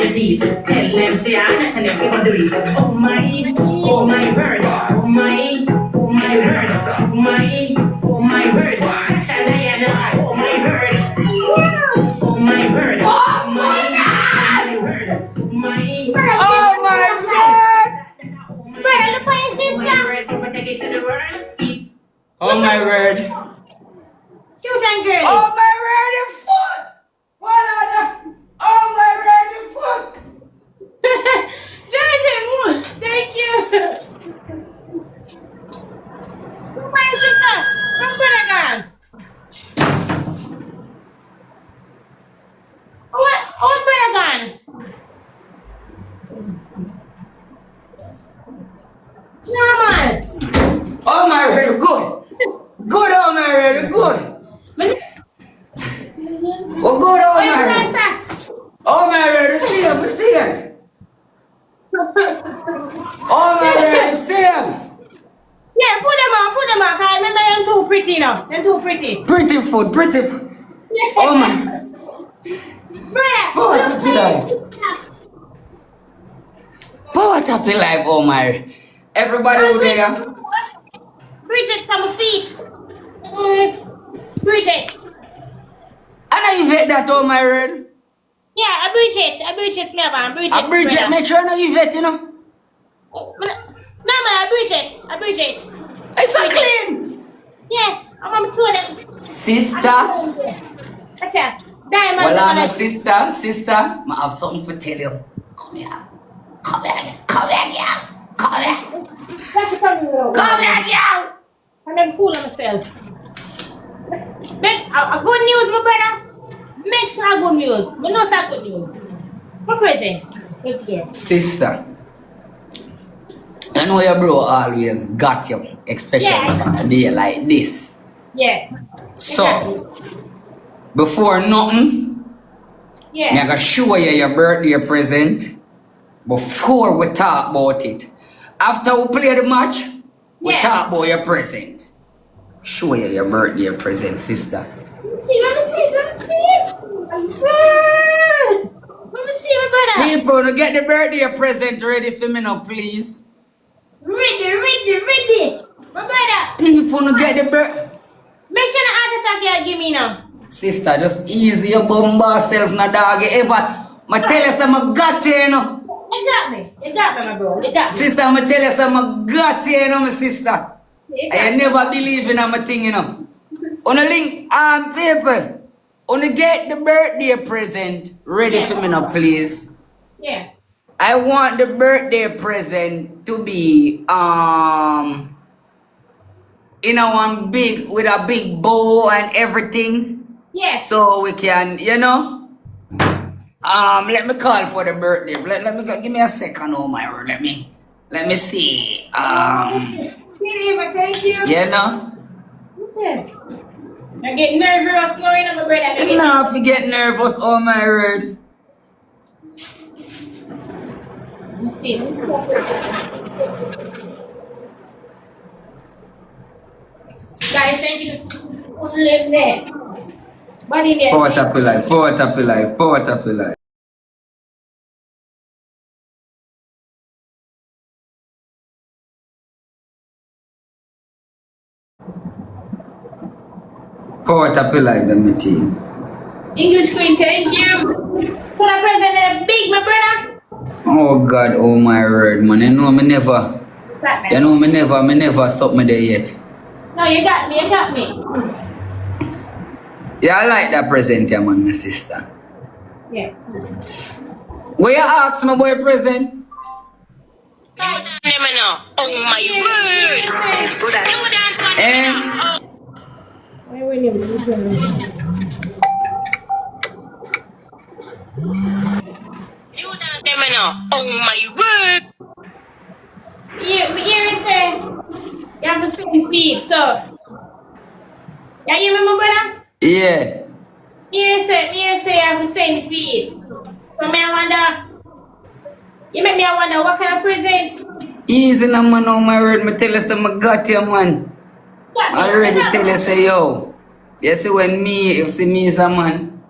your teeth. Tell them, say, I'm not telling them what to do. Oh my word. Oh my word. Oh my word. Tasha Diana, oh my word. Oh my word. Oh my word. Oh my God! Brother, look at your sister. Oh my word! Cute and girly. Oh my word, the foot! What are the? Oh my word, the foot! Thank you. My sister. Come brother girl. Oh, brother gone. Normal. Oh my word, good! Good, oh my word, good! Oh good, oh Oh, you my run word! fast. Oh my word, see him, see him! Oh my word, see him! Yeah, put them on, cause I remember them too pretty now. Them too pretty. Pretty foot, pretty foot! Oh my... Brother, Power look Tappy at Live! your sister. Power Tappy Live, oh my... Everybody who there... Bridget from my feet. Bridget. I know you vet that, oh my word! Yeah, a Bridget, me have Bridget. A Bridget, make sure I know you vet, you know? No, man, a Bridget. It's so clean! Yeah, I'm on two of them. Sister? Gotcha. Diamond. Well, I'm a sister, I have something to tell you. Come here, girl. Come here. That's coming over. Come here, girl. I'm a fool of myself. Make a good news, my brother. Make sure good news. We know some good news. For present. Let's go. Sister, you know your bro always got you, especially Yeah. on a day like this. Yeah. So, Exactly. before nothing, I'm Yeah. gonna show you your birthday present before we talk about it. After we play the match, we Yes. talk about your present. Show you your birthday present, sister. Let me see. Let me see, my brother. People, to get the birthday present ready for me now, please. Ready. My brother. People, to get the birthday. Make sure the heart attack you give me now. Sister, just ease your bumba self, na dog. Ever, I tell you some I got you, you know. You got me, my bro. You got me. Sister, I tell you some I got you, you know, my sister. I never believe in my thing, you know. On a link, people. On get the birthday present ready for me now, please. Yeah. I want the birthday present to be you know, one big with a big bow and everything. Yes. So we can, you know. Let me call for the birthday. Let me go, give me a second, oh my word. Let me see. Thank you. You know. Listen. I get nervous going on my brother. It's not if you get nervous, oh my word. Let's see. Guys, thank you. Live there. Body there. Power Tappy Live. Power Tappy Live, the my team. English Queen, thank you. For the president, big, my brother. Oh God, oh my word, man. You know me never something there yet. No, you got me. Yeah, I like that present, yeah, man, my sister. Yeah. Where you ask my boy present? Oh my word! You dance man. Why were you You dance them now. Oh my word! Yeah, we hear it say you have to sing feet, so yeah, you remember brother? Yeah. Here say you have to sing feet. So me I wonder, you make me I wonder what kind of present? Easy now, man, oh my word. Me tell you some I got you, man. Got me, I already got tell me. you, say, yo. You see when me, you see me as a man.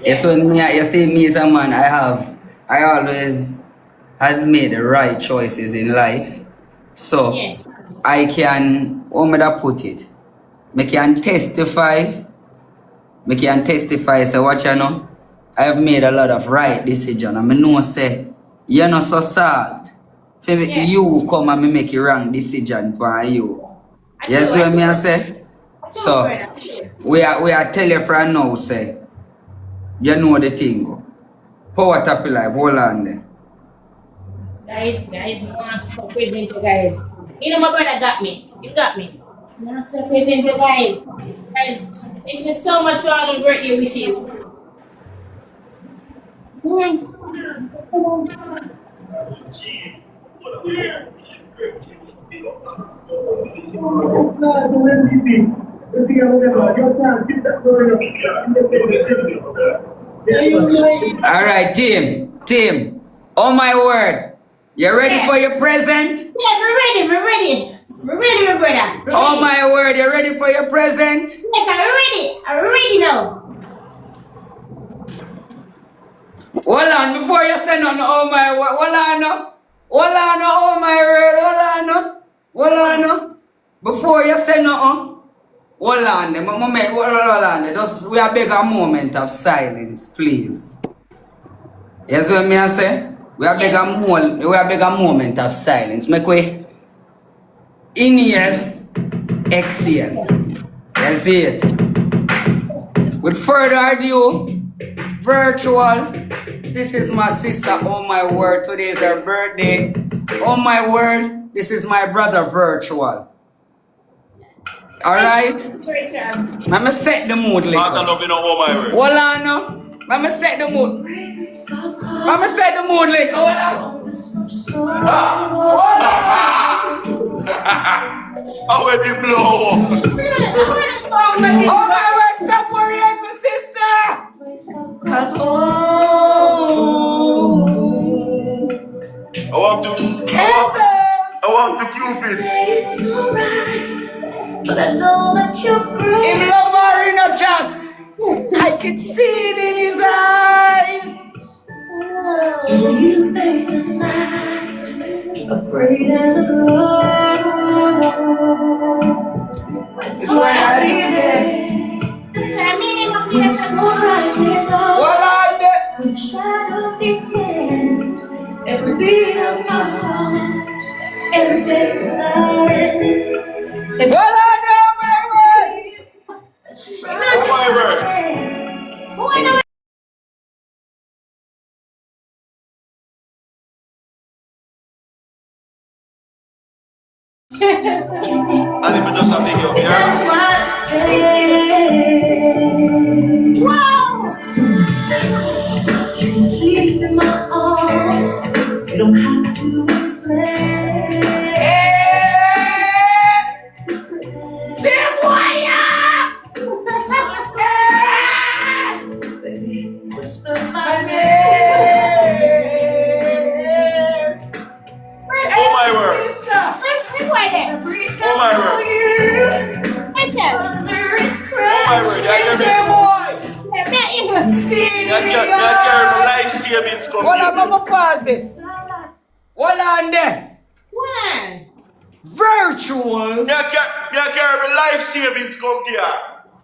You see when me, you see me as a man, I have I always has made the right choices in life. So Yeah. I can, how me da put it? Me can testify. Me can testify, say what you know. I have made a lot of right decisions. And I know say, you're not so soft. For Yeah. you come and me make a wrong decision for you. You see what me say? So we are tell you from now, say, you know the thing. Power tap your life, hold on there. Guys, I want to stop present you guys. You know my brother got me. You got me. I want to stop present you guys. Guys, thank you so much for all the birthday wishes. Alright, team. Oh my word. You ready for your present? Yeah, we're ready. We're ready, my brother. We're Oh ready. my word, you ready for your present? Yes, I'm ready. I'm ready now. Hold on, before you say no, oh my word, hold on no. Oh my word, hold on no. Before you say no, hold on, hold on. Just, we are beg a moment of silence, please. You see what I say? We are beg a moment of silence. Make way. Inhale, exhale. You see it? With further ado, virtual. This is my sister, oh my word, today is her birthday. Oh my word, this is my brother, virtual. Alright? Let me set the mood, I little. don't know if you know all my word. Hold on now. Let me set the mood. Let me set the mood, little. Hold on. I went to blow. Oh my word, stop worrying, my sister. Come home. I want to Cupid. It's alright, but I know that you're In brave. love or in a chat, I can see it in his eyes. Will you face the night, afraid of the dark? It's why I did it. When the sun rises up, Hold on there. when the shadows descend, every beat of my heart, every step without end. Hold on there, my word. Oh my word. And let me just a big up here. That's what I take. Wow! You can sleep in my arms. You don't have to explain. Team Warrior. Baby, whisper My my name. Oh my word. Oh my word. Oh my word. Yeah, carry my life savings come Hold on, here. mama, pause this. Hold on there. Virtual. Yeah, carry my life savings come here.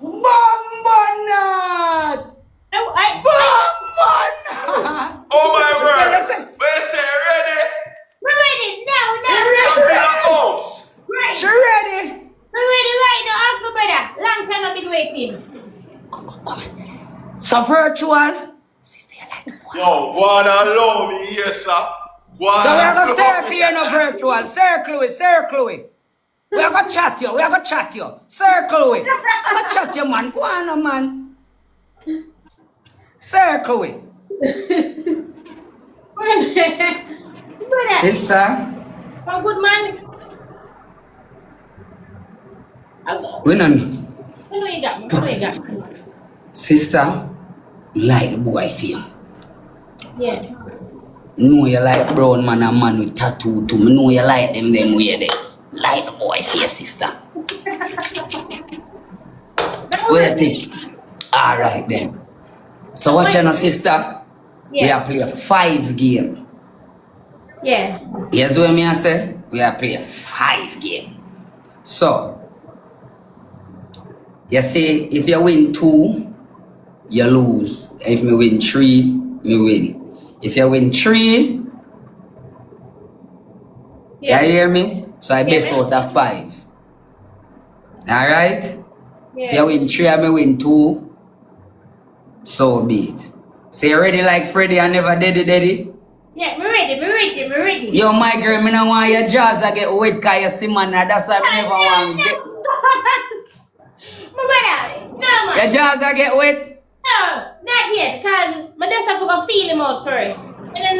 Bombonat. Bombonat. Oh my word. When you say ready, We're ready now. come in the house. Right. She ready? We're ready right now. Ask my brother. Long time I've been waiting. So virtual. Sister, you like the boy? Yo, wanna allow me here, sir. So we are gonna circle you in a virtual. Circle it. We are gonna chat you. Circle it. I'm gonna chat you, man. Go on, man. Circle it. Brother, Sister, I'm good man. we know. What do you got? Sister, like the boy feel. Yeah. Know you like brown man and man with tattoo too. Me know you like them way there. Like the boy feel, sister. Wait it. Alright then. So what you know, sister? we are play 5 games. Yeah. Here's what me I say. We are play 5 games. So, you see, if you win 2, you lose. If me win 3, me win. If you win 3, Yeah. you hear me? So I best out of 5. Alright? If you win 3, I may win 2. So be it. So you ready like Freddy and never daddy? Yeah, we're ready. Yo, my girl, me no want your jaws to get wet cause you see man, that's why I never want to get My brother, no man. your jaws to get wet. No, not yet, because my just have to go feel him out first. I don't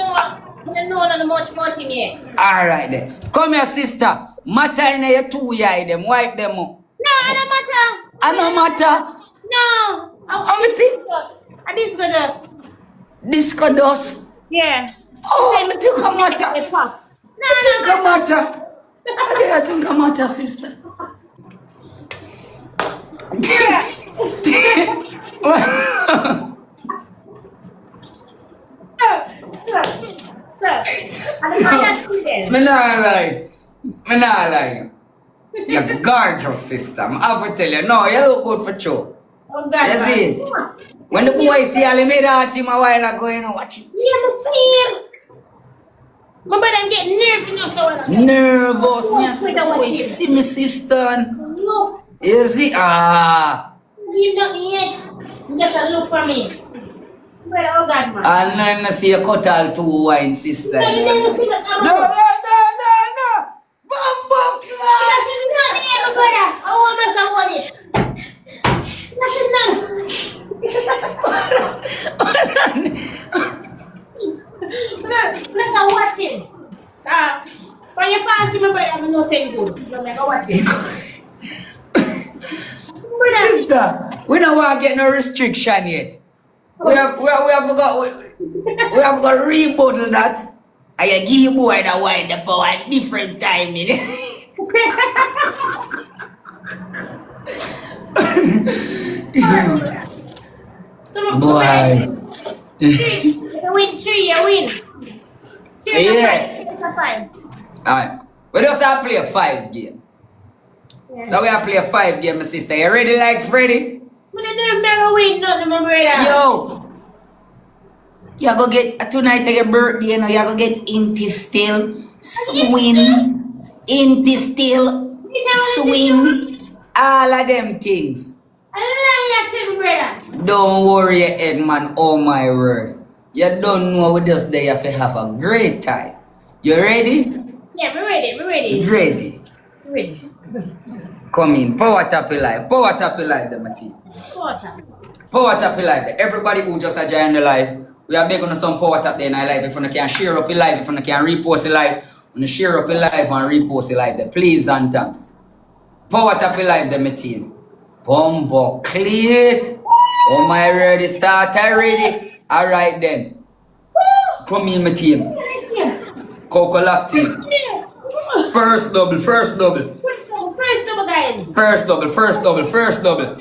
know not much about him yet. Alright then. Come here, sister. Matter in your 2 eye them, wipe them up. No, it don't matter. I no matter. No. How me think? I this go dust. Disco dust. Yeah. Oh, me think a matter. I I think a matter. I think a matter, sister. Me nah lie. You're gorgeous, sister. I have to tell you, no, you look good for sure. Oh, God. You see? When the boy see all the made at him a while ago, you know, watch him. Yeah, I see him. My brother, I'm getting nervous now, so Nervous, me I say, boy, see me, sister. look. You see? Ah. You don't yet. You just a look for me. Brother, oh God, man. I'll learn to see you cut all 2 wine, sister. No, you never see that. No. Bumbo clap. Nothing done here, my brother. I want us to hold it. Nothing done. Let's watch it. When you pass my brother, I'm not saying good. So I'm going to watch it. Brother. Sister, we don't want to get no restriction yet. We have got rebuttal that. And you give boy the wine the power at different time, you know? Boy. You win 3, you win. 3 Yeah. Alright. We just have to play a 5 game. Yeah. So we have to play a 5 game, my sister. You ready like Freddy? I don't know if I'm going to win nothing, my brother. Yo! You go get tonight your birthday, you know, you go get Inti still, swing, Inti still, swing, all of them things. I like that, brother. Don't worry your head, man, oh my word. You don't know we just there, you have to have a great time. You ready? Yeah, we're ready. Ready. Come in, power tap your life, them, my team. Power tap your life, everybody who just join the life. We are begging on some power tap there in our life. If you can share up your life, if you can repost your life, when you share up your life and repost your life there, please and thanks. Power tap your life there, my team. Bumbo cleat. Oh my ready, start already. Alright then. Come in, my team. Coco Lactive. First double. First double, guys. First double.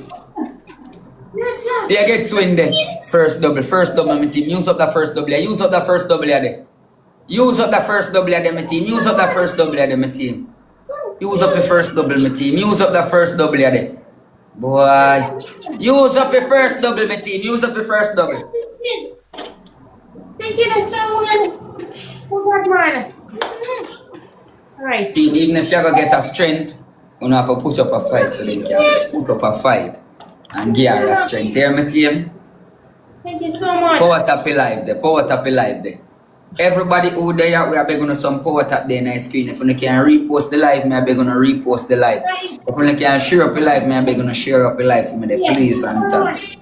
Yeah, get swing there. First double, my team. Use up the first double. Use up the first double there. Use up the first double there, my team. Use up the first double there, my team. Use up the first double, my team. Use up the first double there. Boy. Use up the first double, my team. Use up the first double. Thank you, that's someone. Oh, God, man. Alright. Team, even if you go get a strength, you have to put up a fight so they can put up a fight. And give her a strength. Hear me, team? Thank you so much. Power tap your life there. Everybody who there, we are begging on some power tap there in the screen. If you can repost the live, me I beg on repost the live. If you can share up your live, me I beg on share up your live for me there, please and thanks.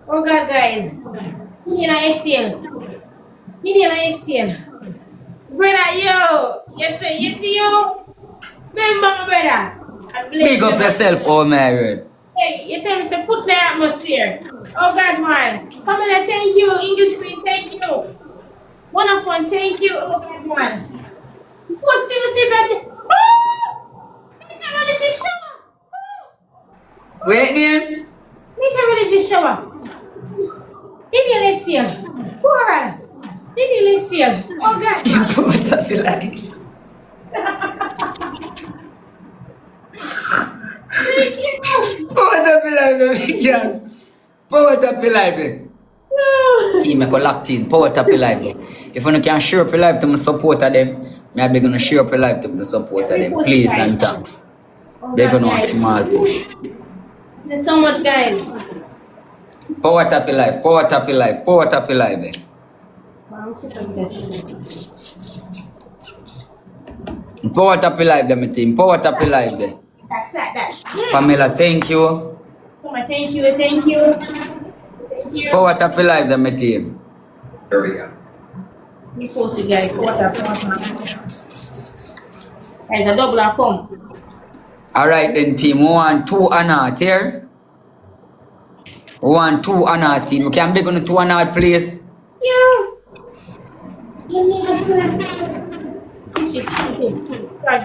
Oh God, guys. You need an exhale. Brother, yo. You see you? Remember, my brother. I bless Big up you. yourself, oh my word. Hey, you tell me to put the atmosphere. Oh God, man. Pamela, thank you. English Queen, thank you. Wonderful, thank you. Oh God, man. Before Steve says that, make a religious shower. Wait, Ian. Make a religious shower. India, let's see. Pour here. Oh God. Team Power Tappy Live. Power Tappy Live, big girl. Power Tappy Live. Team, I go locked in. Power Tappy Live. If you can share up your life to my supporter them, maybe gonna share up your life to my supporter them. Please and thanks. They're gonna want small push. There's so much, guys. Power Tappy Live, Power Tappy Live, Power Tappy Live. Power Tappy Live, them team. Power Tappy Live, them. That. Pamela, thank you. Thank you. Thank you. Power Tappy Live, them team. There we go. You post it, guys. Guys, a double come. Alright then team, we want 2 Anat here. We want 2 Anat team. We can beg on the 2 Anat please. Yeah.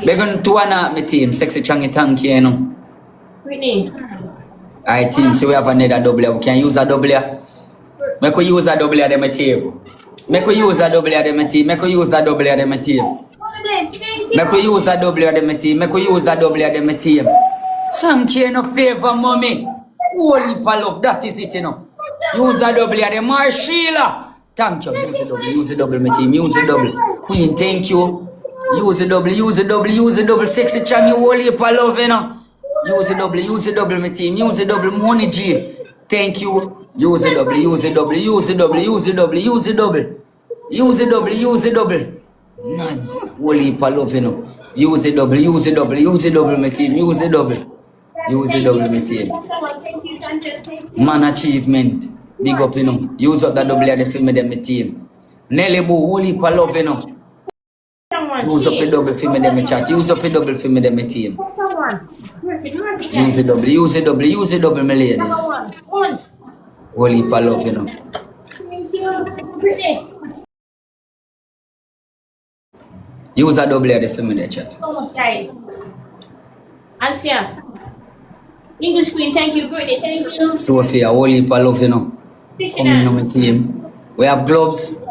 Beg on 2 Anat my team. Sexy Changi Tanky, you know. Whitney. Alright team, so we have another double. We can use a double. Make we use a double of them team. Make we use a double of them team. Make we use the double of them team. Make we use that double of them team. Make we use that double of them team. Thank you, no favor, mommy. Holy love, that is it, you know. Use the double of them, Marshila. Thank you. Use the double, my team. Use the double. Queen, thank you. Use the double. Sexy Chan, you holy love, you know. Use the double, my team. Use the double, Money G. Thank you. Use the double. Nads, holy love, you know. Use the double, my team. Use the double, my team. Man achievement. Big up, you know. Use up the double of the film with them, my team. Nelly Boo, holy love, you know. Use up the double film with them, my chat. Use up the double film with them, my team. Use the double, my ladies. Holy love, you know. Thank you. Brittany. Use a double of the film in the chat. So much, guys. Alcia. English Queen, thank you. Brittany, thank you. Sophia, holy love, you know. Come in on my team. We have gloves.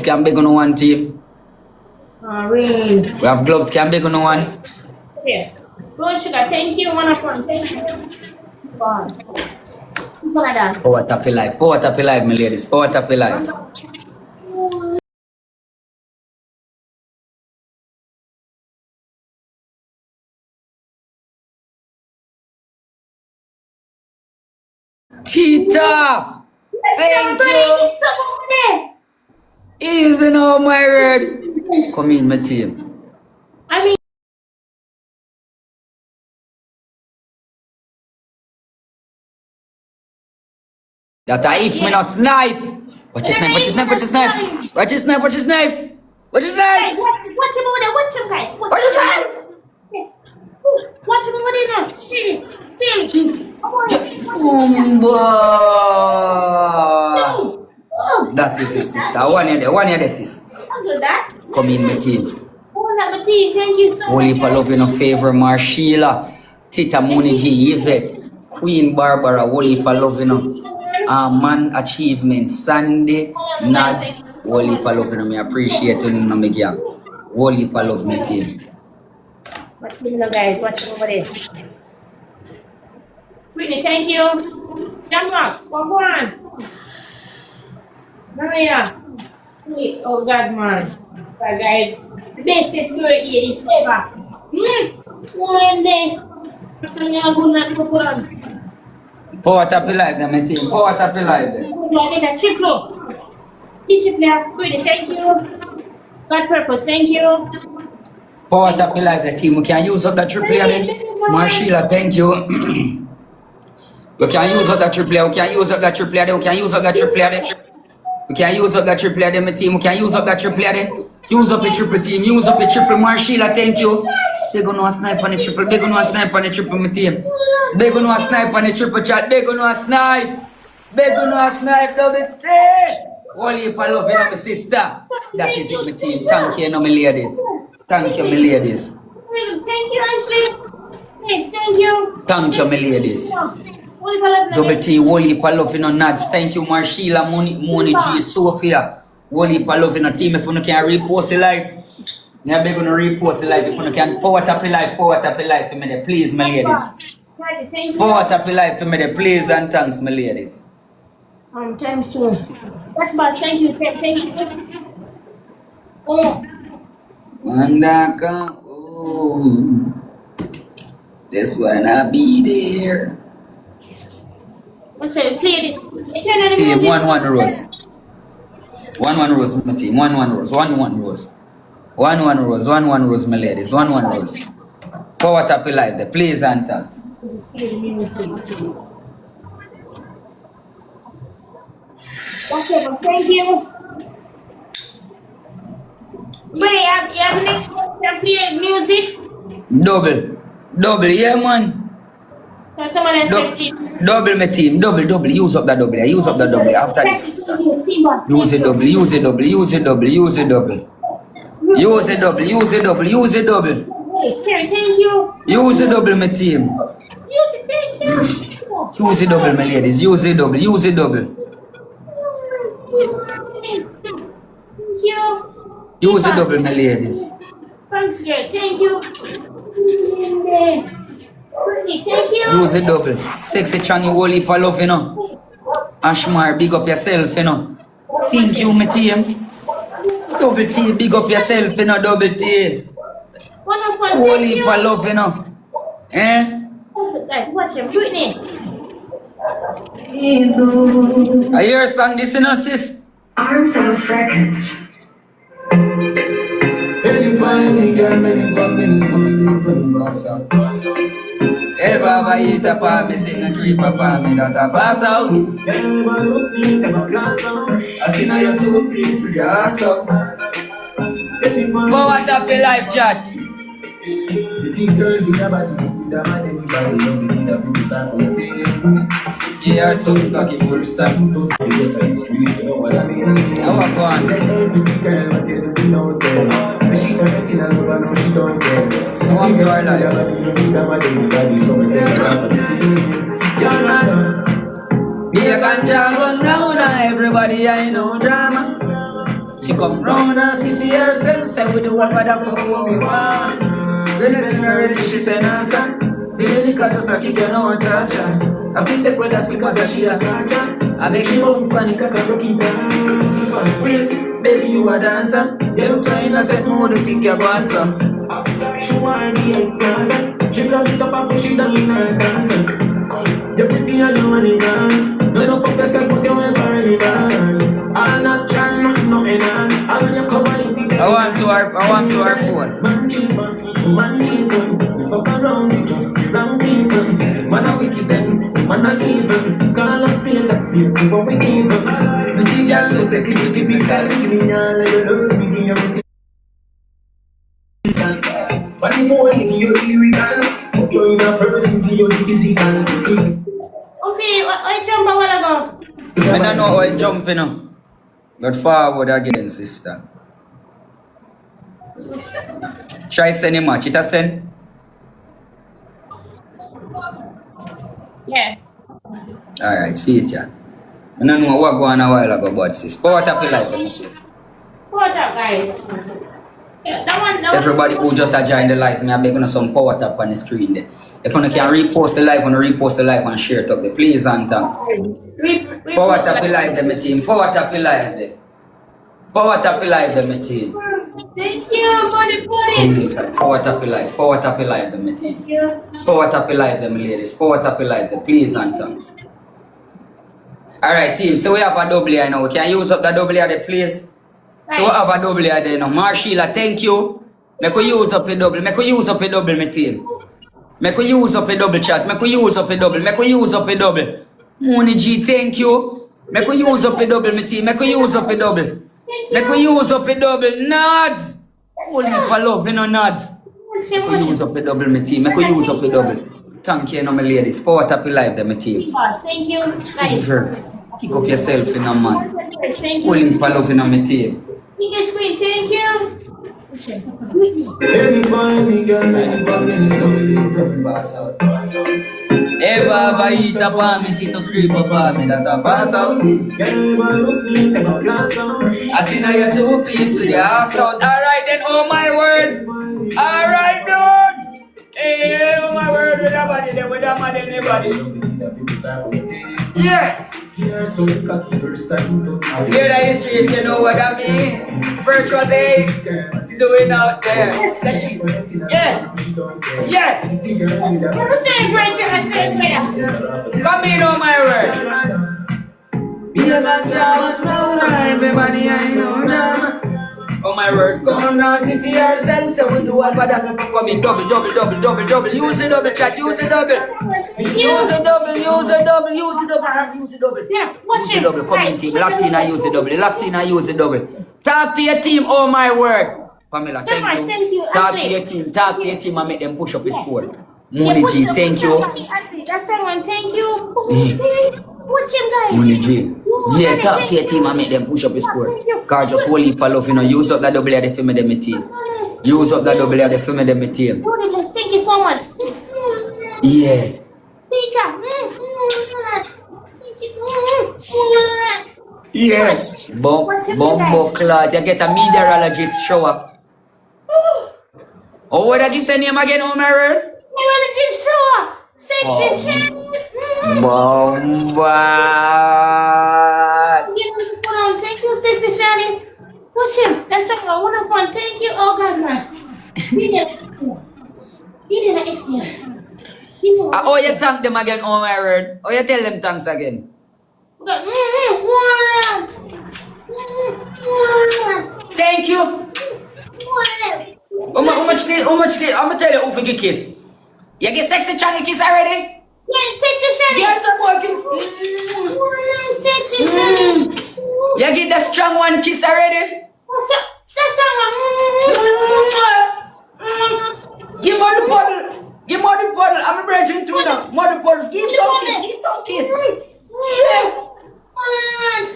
Can big on one team. Rain. We have gloves. Can big on one. Here. Road Sugar, thank you. One of one, thank you. Boss. People like that. Power Tappy Live, my ladies. Power Tappy Live. Tita! Thank you! Easy now, my word. Come in, my team. I mean, That if me not snipe. Watch your snipe. Watch your snipe. Watch your snipe. Watch him over there, watch him, guys. Watch your snipe. Watch him over there now. See. That is it, sister. One here, there, sis. I'll do that. Come in, my team. Oh, my team, thank you so Holy much. love, you know, favor Marshila, Tita Money G, Yvette, Queen Barbara, holy love, you know. Man achievement, Sunday, Nads, holy love, you know, me appreciate you, know, me gang. Holy love, my team. Watch him now, guys. Watch him over there. Whitney, thank you. Jamrock, one one. Maria. Wait, oh God, man. But guys, the best security is ever. One Power Tappy Live, my team. Power Tappy Live. I get a triple. Whitney, thank you. God purpose, thank you. Power Tappy Live, the team. We can use up that triple again. Marshila, thank you. We can use up that triple. We can use up that triple again. We can use up that triple again. We can use up that triple again, my team. We can use up that triple again. Use up the triple team. Use up the triple. Marshila, thank you. They gonna snipe on the triple. They gonna snipe on the triple, my team. They gonna snipe on the triple chat. They gonna snipe. They gonna snipe double T. Holy love, you know, my sister. That is it, my team. Thank you, my ladies. Thank you, my ladies. Thank you, Ashley. Yes, thank you. Thank you, my ladies. Double T, holy love, you know, Nads. Thank you, Marshila, Money G, Sophia. Whole heap of love in a team. If you can repost the live, yeah, we're gonna repost the live. If you can power tap the live for me there, please, my ladies. Power tap the live for me there, please, and thanks, my ladies. Times two. That's boss. Thank you. Thank you. Oh. And I come, oh, this one I'll be there. What's it? Play it. Team 1-1 Rose. 1-1 Rose, my team. 1-1 Rose. 1-1 Rose. 1-1 Rose. 1-1 Rose, my ladies. 1-1 Rose. Power tap live there, please and thanks. Thank you. Wait, you have next play music? Double, yeah, man. Can someone else say please? Double, my team. Double. Use up that double. Use up that double after this. Use a double. Use a double. Use a double. Use a double. Use a double. Use a double. Use a double. Terry, thank you. Use a double, my team. Use it, thank you. Use a double, my ladies. Use a double. Use a double. Thank you. Use a double, my ladies. Thanks, girl. Thank you. Thank you. Use a double. Sexy Changi, whole heap of love, you know. Ashmar, big up yourself, you know. Thank you, my team. Double T, big up yourself, you know. Double T. Wonderful. Whole Thank heap you. of love, you know. Eh? Guys, watch him. Britney. I hear a song, this, you know, sis. Arms of Records. Many many, so many to the boss out. Ever eat a palm, me sing a creep a palm, me that a pass out. I think I have to piece with your ass out. Power tap the live chat. Yeah, so cocky full stop. I want go on. I want to our life. Me a ganja gun round and everybody I know drama. She come round and see for herself, say we do what the fuck we want. Then again already she say no son. See the liquor just a kick and no one touch her. I beat take with the slippers and she a I make she bounce panic a rocky down. Wait, baby you a dancer. You look so innocent, mood you think you're going to. After she want the ex-brother, she grab it up and push it down in her dancer. You're pretty and you money dance. No, don't fuck yourself, but you ever really bad. I'm not trying, no enhance. I want you cover it. I want to our phone. Man, we fuck around, we just be wrong people. Man, a wicked then, man, a evil. Call us feel that feel, but we evil. Pretty girl, no say, keep it, girl. Give me all of your love, give me your but if you want to you're illegal, you're in a person to your physical. Okay, I jump a while ago. I don't know how I jump, you know. But forward again, sister. Try send a match. It a send? Yeah. Alright, see it, yeah. I don't know what going on a while ago, but sis. Power tap it like that. What up, guys? Yeah, that one. Everybody who just joined the live, me I beg you some power tap on the screen there. If you can repost the live and share it up there, please and thanks. Power tap the live there, my team. Power tap the live there. Power tap the live there, my team. Thank you, buddy. Power tap the live. Power tap the live there, my team. Power tap the live there, my ladies. Power tap the live there, please and thanks. Alright, team. So we have a double here now. We can use up the double here there, please. So we have a double here there now. Marshilla, thank you. Make we use up a double. Make we use up a double, my team. Make we use up a double chat. Make we use up a double. Make we use up a double. Mooney G, thank you. Make we use up a double, my team. Make we use up a double. Make we use up a double. Nods. Holy for love, you know, nods. Make we use up a double, my team. Make we use up a double. Thank you, my ladies. Power tap live there, my team. Thank you, guys. Pick up yourself, you know, man. Thank you. Holy for love, you know, my team. Thank you. Anybody, so we need to be boss out. Never have I eat a palm, me sit to creep up on me that a pass out. I think I have 2 piece with your ass out. Alright then, oh my word. Alright, dude. Hey, oh my word, with that body there, with that man anybody. Yeah. Hear the history if you know what I mean. Virtuous A doing out there. Session. Yeah. Yeah. I'm saying Virtuous, I'm saying prayer. Come in on my word. Be a man down, no, everybody I know them. Oh my word, come now, see for yourself, so we do all but that. Come in, double. Use the double chat, use the double. Use the double. Yeah, watch Use the him. double, come in team, locked in and use the double, locked in and use the double. Talk to your team, oh my word. Pamela, thank you. Talk to your team and make them push up the score. Mooney G, thank you. That's someone, thank you. Watch him, guys. Mooney G. Yeah, talk to your team and make them push up the score. Cause just whole heap of love, you know, use up that double at the film of them team. Use up that double at the film of them team. Thank you so much. Yeah. Pika. Yes. Bumbo clot. You get a meteorologist shower. Oh, what I give the name again, oh my word? Meteorologist shower. Sexy shit. Bomba. Thank you, sexy shawty. Watch him. That's so wonderful. Thank you. Oh God, man. He did an excellent. Oh, you thank them again, oh my word. Oh, you tell them thanks again. Thank you. How much I'm gonna tell you who for get kiss. You get sexy chunky kiss already? Yeah, sexy shawty. Get some more kiss. Sexy shawty. You get the strong one kiss already? That's Give more the bottle. Give more the bottle. I'm a virgin too now. More the bottles. Give some kiss. Give some kiss. Yeah.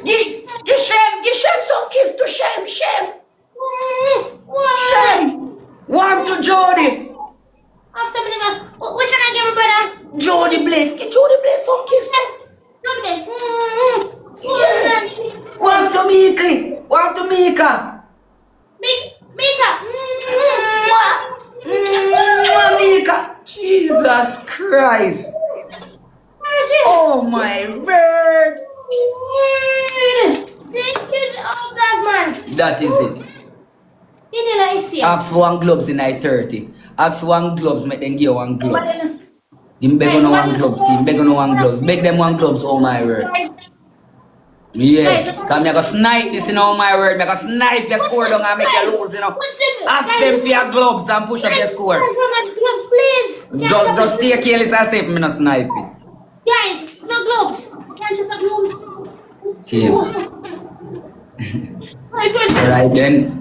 Give Shem some kiss to Shem. Warm to Jody. After me, which one I give my brother? Jody Bliss. Get Jody Bliss some kiss. Yeah. Warm to Mika. Warm to Mika. Mika. Mika. Jesus Christ. Oh my word. Thank you. Oh God, man. That is it. You did like see. Ask for 1 gloves in I 30. Ask for 1 gloves, make them give 1 gloves. Him beg on 1 gloves, team. Beg on 1 gloves. Beg them 1 gloves, oh my word. Yeah. Cause me I go snipe this, you know, my word. Me I go snipe your score down and make you lose, you know. Ask them for your gloves and push up your score. Gloves, please. Just stay careless and safe, me not snipe it. Guys, no gloves. Can't you the gloves? Team.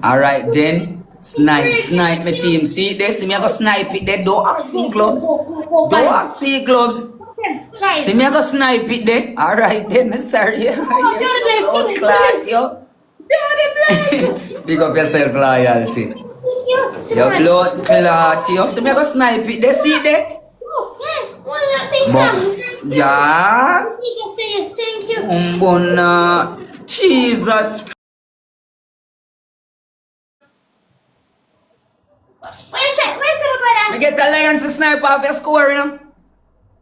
Alright then. Snipe me team. See this? See me I go snipe it there. Don't ask me gloves. Don't ask me gloves. See me I go snipe it there. Alright then, me sorry. Oh, clad, yo. Big up yourself loyalty. Your blood clot, yo. See me I go snipe it there. See there? Yeah. Thank you. Umbona. Jesus. Where's it, brother? Me get a lion for snipe off your score, you know.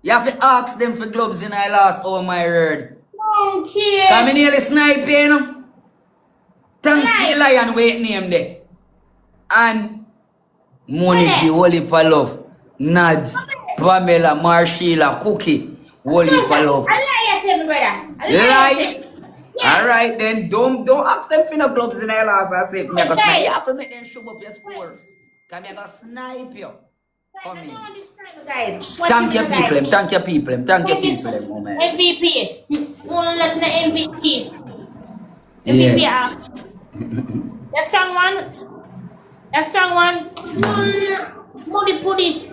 You have to ask them for gloves in I last, oh my word. Okay. Come in nearly snipe you know. Thanks to the lion wait name there. And Moniki, Holy for love. Nads, Pamela, Marshila, Cookie, Holy for love. I lie at him, brother. Lie. Alright then, don't ask them for no gloves in I last. I say, me go snipe. You have to make them show up your score. Come here, go snipe you. Come in. Thank your people, thank your people, oh man. MVP. One let the MVP. Yeah. That song one. Moody putty.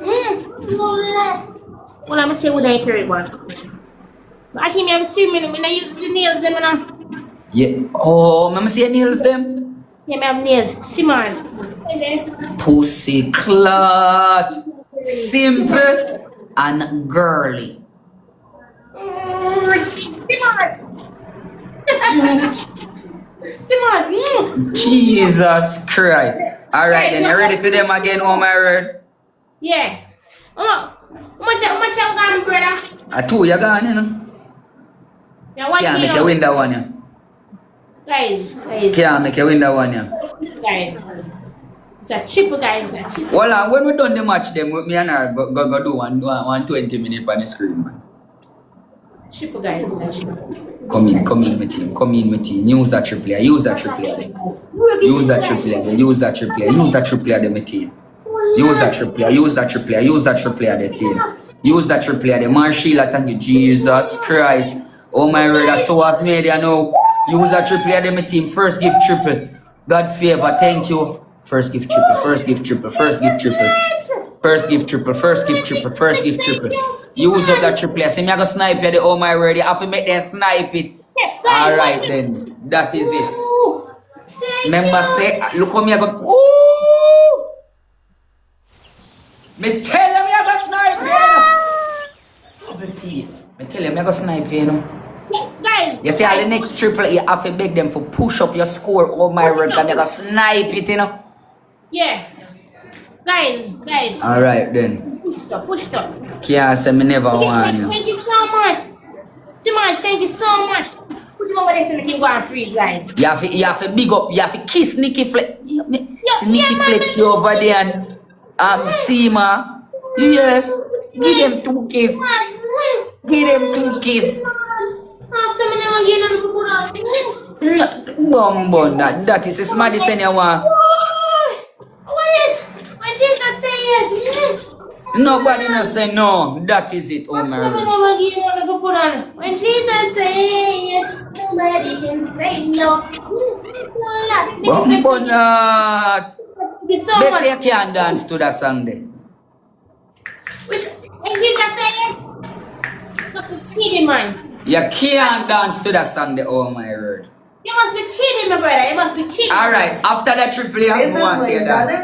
Well, I'm gonna say what I third one. I can't have seen me when I use the nails them now. Yeah. Oh, mama see your nails them? Yeah, I have nails. Simon. Pussy clot. Simple and girly. Simon. Jesus Christ. Alright then, you ready for them again, oh my word? Yeah. How much you got, brother? A two, you gone, you know? Yeah, what Can't you make you win that one, yeah. Guys. Can't make you win that one, yeah. Guys. It's a triple, guys. It's a triple. Well, when we done the match, them, me and her go do one 20-minute on the screen, man. Triple, guys. It's a triple. Come in, my team. Come in, my team. Use that triple player. Use that triple player. Use that triple player. Use that triple player. Use that triple player, my team. Use that triple player. Use that triple player. Use that triple player, the team. Use that triple player. The Marshall, thank you, Jesus Christ. Oh my word, that's so I've made you know. Use that triple player, my team. First gift triple. God's favor, thank you. First gift triple. First gift triple. First gift triple. First gift triple. First gift triple. First gift triple. Use up that triple player. See me, I go snipe you. The oh my word, you have to make them snipe it. Alright then, that is it. Remember say, look how me I go. Ooh! Me tell them I go snipe you. Double T. Me tell them I go snipe you, you know. Guys. You see, all the next triple, you have to beg them for push up your score. Oh my word, because they go snipe it, you know. Yeah. Guys. Alright then. Push it up. Can't say me never want you. Thank you so much. Simon, thank you so much. Put him over there so we can go and free, guys. You have to big up, you have to kiss Nikki Flex. See Nikki man. Flex you over there and Seema. Yeah. Give them 2 kiss. Give them 2 kiss. After me never get on the Bum, that is a smarty saying you want. What is? When Jesus say yes. Nobody not say no. That is it, oh my After me word. never get on the put on. When Jesus say yes, nobody can say no. Bum, not. It's so Better much. you can't dance to that song there. When Jesus say yes, that's a cheating, man. You can't dance to that song there, oh my word. You must be kidding me, brother. You must be kidding. Alright, after that triple I want to see you dance.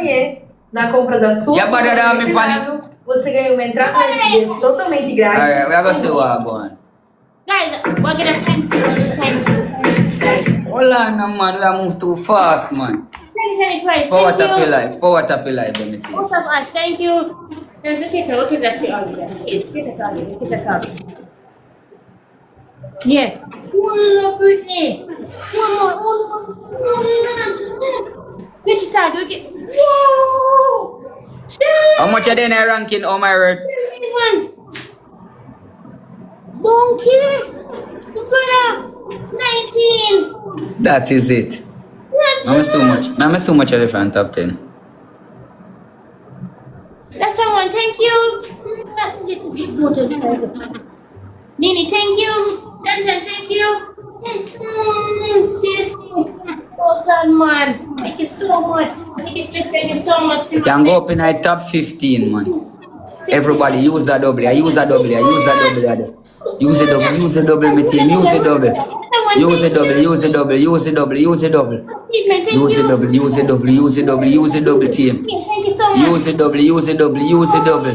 Na compra da sua Ya bada dar me supermercado, você ganha uma entrada totalmente grátis. Alright, we are going to see what go on. Guys, we're gonna time. Hold on, no, man. We are move too fast, man. Price. Power Thank tap your you. life. Power tap your life, let me tell you. What's up, Ash? Thank you. There's a picture. Look at that. It's picture. Yeah. One more, Britney. One more. Picture tag. Look at. Whoa! How much are they in the ranking, oh my word? Bonky. Brother. 19. That is it. Mama so much of the top 10. That's someone. Thank you. Nini, thank you. Jensen, thank you. Sis. Oh God, man. Thank you so much. Thank you so much. You can go up in the top 15, man. Everybody use that double. Use that double. Use that double. Use a double. Use a double, my team. Use a double. Use a double. Use a double. Use a double. Use a double. Use a double. Use a double. Use a double. Use a double, team. Thank you so much. Use a double. Use a double. Use a double.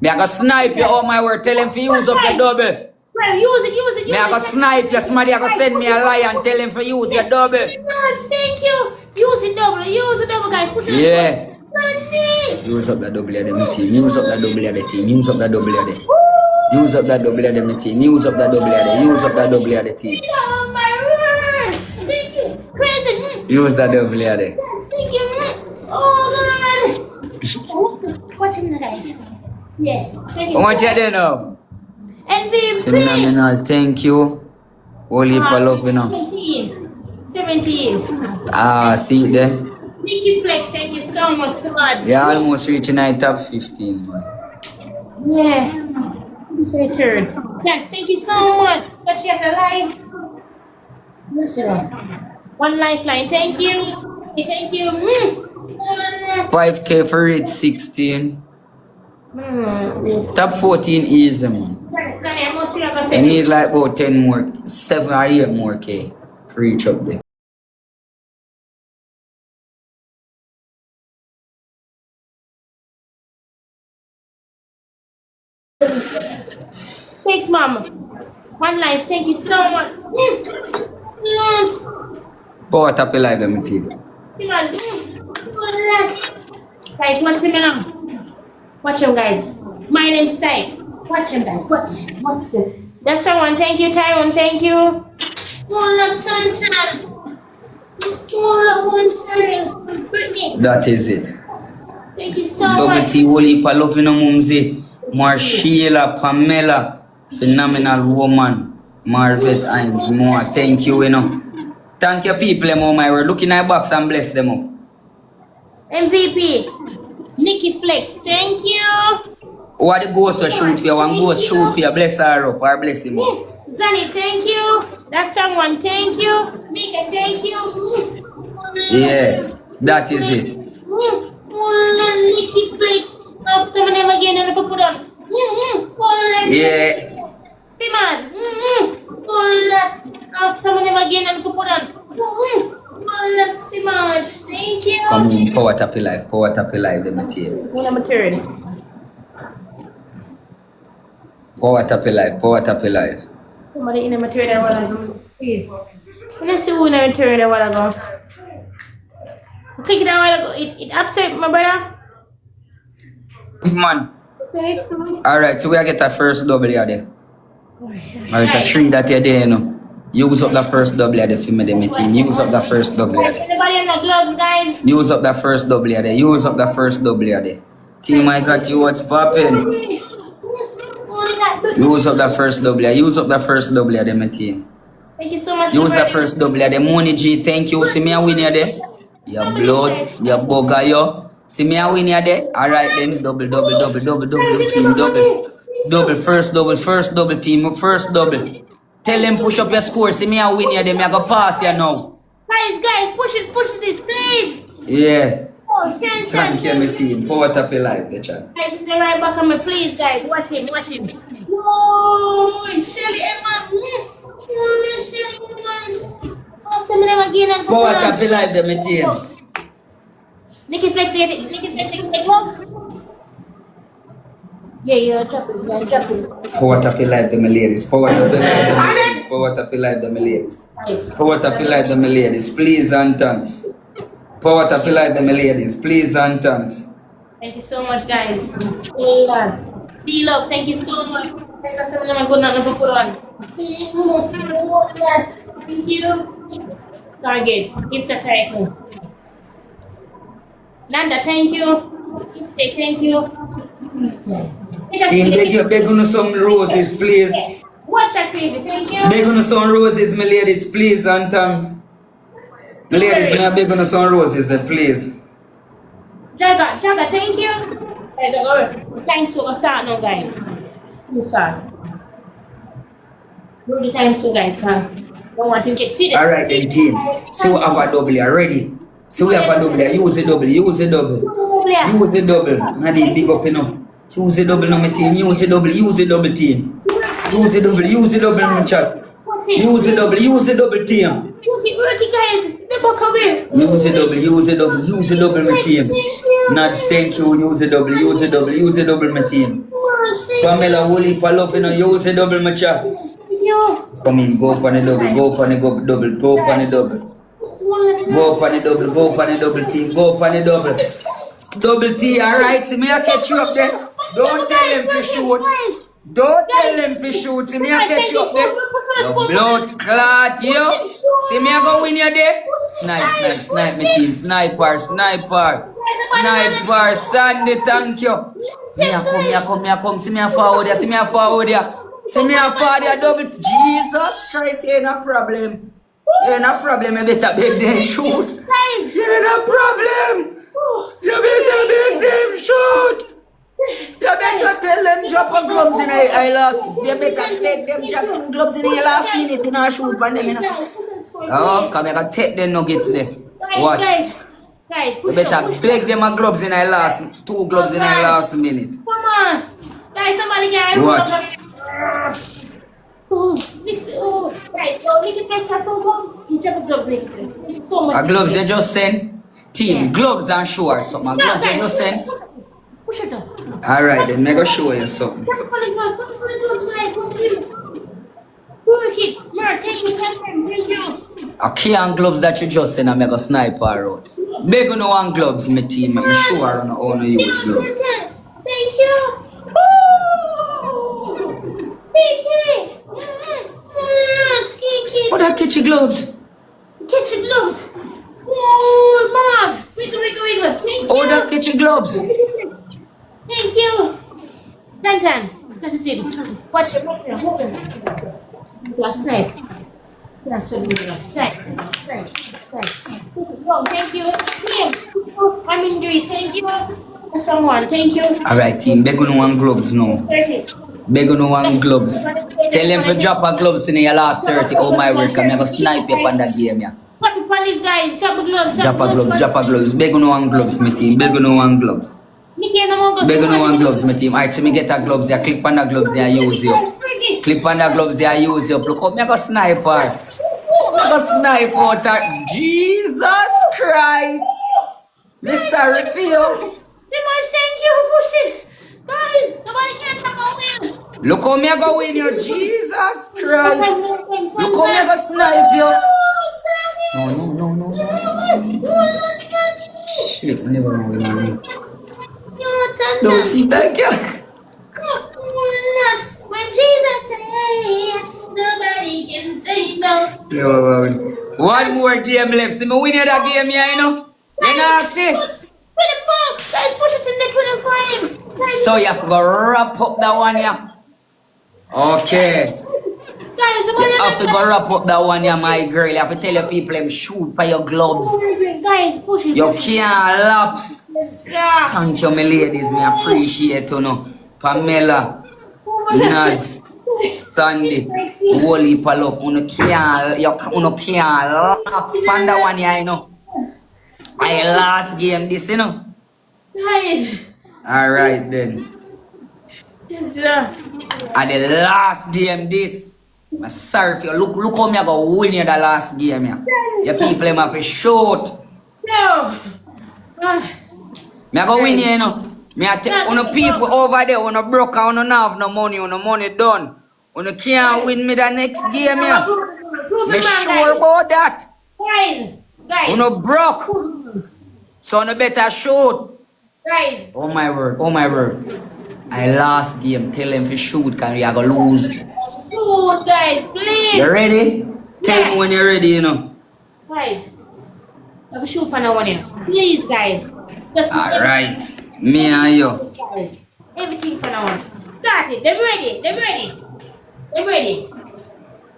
Me I go snipe you. Oh my word. Tell him to use up your double. Bro, use it. Me I go snipe you. Somebody I go send me a lie and tell him to use your double. Thank you. Use it double, guys. Push it. Yeah. Money. Use up that double of them team. Use up that double of the team. Use up that double of them. Use up that double of them team. Use up that double of them. Use up that double of the team. Oh my word. Thank you. Crazy. Use that double of them. Thank you. Oh God. Watch him, guys. Yeah. Thank you. How much you there now? MVP. Phenomenal. Thank you. Holy for love, you know. 17. See it there. Nikki Flex, thank you so much, so much. You almost reaching the top 15, man. Yeah. Say third. Yes, thank you so much. Touch you at the line. What's it on? One lifeline. Thank you. Thank you. 5K for reach 16. Top 14 easy, man. I need like about 10 more, 7 or 8 more K for each up there. Thanks, Mama. One life, thank you so much. Power tap your life, my team. Guys, watch him now. Watch him, guys. My name's Sai. Watch him, guys. Watch him. That's someone. Thank you, Tyrone. Thank you. Brittany. That is it. Thank you so Double much. T, Wally, Palofino Mumsy, Marshila, Pamela, phenomenal woman, Marvet Hines, more. Thank you, you know. Thank you, people, my word. Look in our box and bless them up. MVP. Nikki Flex. Thank you. Who are the ghosts who shoot for you? One ghost shoot for you, bless her up or bless him up. Zanny, thank you. That's someone. Thank you. Mika, thank you. Yeah, that is it. Nikki Flex. After my name again, and if I put on. Yeah. Simon. After my name again, and if I put on. Simon. Thank you. Come in, power tap your life, the material. Number 30. Power tap your life. Somebody in the material while I go. Let's see who in the material while I go. I think that while I go, it upset my brother. Man. Okay. Alright, so we are get a first double here there. Alright, a 3 that you're there, you know. Use up the first double here there for me, my team. Use up the first double here there. Everybody in the gloves, guys. Use up the first double here there. Team, I got you, what's poppin'? Use up the first double here there, my team. Thank you so much. Use the first double here there. Money G, thank you. See me a win here there. Your blood, your bugger, yo. See me a win here there. Alright then, double, team, double, first double, team, first double. Tell them push up your score. See me a win here there. Me a go pass here now. Guys, push this, please. Yeah. Oh, stand. Thank you, my team. Power tap your life, the chat. Guys, the right back on me, please, guys. Watch him. Whoa, Shelly Emma. Shelly Emma. After me name again and Power tap your life, my team. Nikki Flex, the gloves. Yeah, drop it. Power tap your life, my ladies. Power tap your life, my ladies. Please and thanks. Power tap your life, my ladies. Please and thanks. Thank you so much, guys. D-Love, thank you so much. Thank you. Target, gift a title. Nanda, thank you. Thank you. Team, beg on some roses, please. Watch that crazy, thank you. Beg on some roses, my ladies, please and thanks. My ladies, may I beg on some roses, then please. Jaga, thank you. Guys, thanks for start now, guys. You start. Do the thanks for guys, huh? Don't want to get cheated. Alright then, team. So we have a double here, ready? So we have a double here. Use a double. Nadi, big up, you know. Use a double, no, my team. Use a double, team. Use a double, no, chat. Use a double, team. Work it, guys. The back away. Use a double, my team. Nads, thank you. Use a double, my team. Pamela, Wooly, Palofino, use a double, my chat. Come in, go up on the double, team, go up on the double. Double T, alright, see me I catch you up there. Don't tell them to shoot. See me I catch you up there. Your blood clot, yo. See me I go win you there. Snipe, my team. Sniper. Sandy, thank you. Me a come. See me a forward there. Double T. Jesus Christ, you ain't no problem. You better beg them shoot. You ain't no problem. You better make them shoot. You better tell them drop a gloves in I last. You better take them drop 2 gloves in the last minute and I shoot for them. You know? Oh, come here, take the nuggets there. Watch. You better beg them a gloves in I last. 2 gloves in I last minute. Come on. Guys, somebody get watch. Guys, Nikki Flex, you drop a glove, Nikki Flex. So much. A gloves you just send? Team, gloves and show or something. Gloves you just send? Push it up. Alright, then I go show you something. Work it. Mark, thank you, thank you. A key and gloves that you just send and make a sniper out. Big on one gloves, my team. I'm sure I don't know how to use gloves. Thank you. Thank you. Kiki. What that kitchen gloves? Kitchen gloves. Oh, Max. Wiggle, wiggle, wiggle. Thank you. Oh, that kitchen gloves. Thank you. Dan. That is it. Watch it. Last night. That's what we do. Snipe. Oh, thank you. I'm injured. Thank you. Someone. Thank you. Alright, team. Beg on one gloves now. 30. Beg on one gloves. Tell them to drop a gloves in your last 30. Oh my word, I'm going to snipe you on that game, yeah. What the police guys? Drop the gloves. Drop a gloves. Beg on one gloves, my team. Beg on one gloves. Beg on one gloves, my team. Alright, so me get a gloves here. Click on the gloves here, use you. Click on the gloves here, use you. Look up, me go sniper. Me go sniper out of Jesus Christ. Me sorry for you. Thank you for pushing. Guys, nobody can talk about win. Look how me go win you, Jesus Christ. Look how me go snipe you. No. Shit, I never know what I mean. Don't see that girl. When Jesus says, nobody can say no. Yo, one more game left. See me win you that game here, you know. You know, see? Guys, push it in the 25. So you have to go wrap up that one, yeah. Okay. Guys, You have to go wrap up that one, yeah, my girl. You have to tell your people them shoot by your gloves. Guys, push it. You can't lapse. Yeah. Thank you, my ladies. Me appreciate you know. Pamela, Nads, Sandy, Wally Palof. You can't lapse. Panda one, yeah, you know. I last game this, you know. Guys. Alright then. Yeah. And the last game this. I'm sorry for you. Look how me I go win you the last game, yeah. Your people them have to shoot. No. Me I go win you, you know. Me I tell you people over there, when you broke and you don't have no money done. When you can't win me the next game, yeah. Me sure about that. Guys. When you broke. So you better shoot. Guys. Oh my word. I last game. Tell them to shoot because we are going to lose. Shoot, guys, please. You ready? Tell me when you're ready, you know. Guys. Have a shoot for no one here. Please, guys. Just Alright. Me and you. guys. Everything for no one. Start it. Them ready.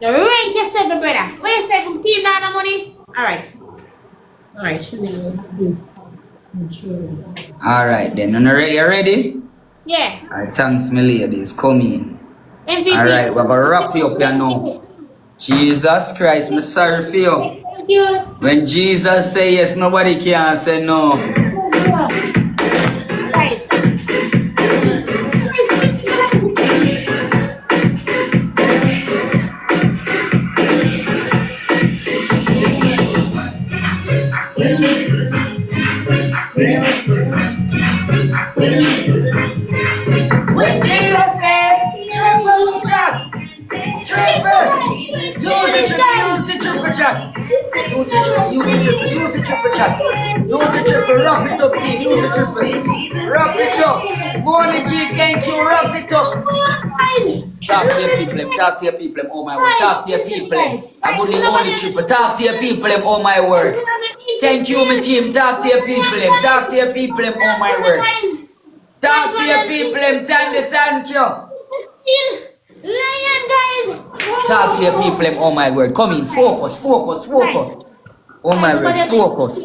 Now rank yourself, my brother. Where you say from team down the money? Alright, show me. Alright then. You ready? Yeah. Alright, thanks, my ladies. Come in. MVP. Alright, we're going to wrap you up here now. Jesus Christ, I'm sorry for you. Thank you. When Jesus say yes, nobody can say no. Guys. When Jesus said, triple chat. Use the triple chat. Use the triple chat. Wrap it up, team. Use the triple. Wrap it up. Money G, thank you. Wrap it up. Talk to your people. Oh my word. Talk to your people. I would need only triple. Talk to your people. Oh my word. Thank you, my team. Talk to your people. Oh my word. Talk to your people. Thank you. Lion, guys. Talk to your people. Oh my word. Come in. Focus. Oh my word. Focus.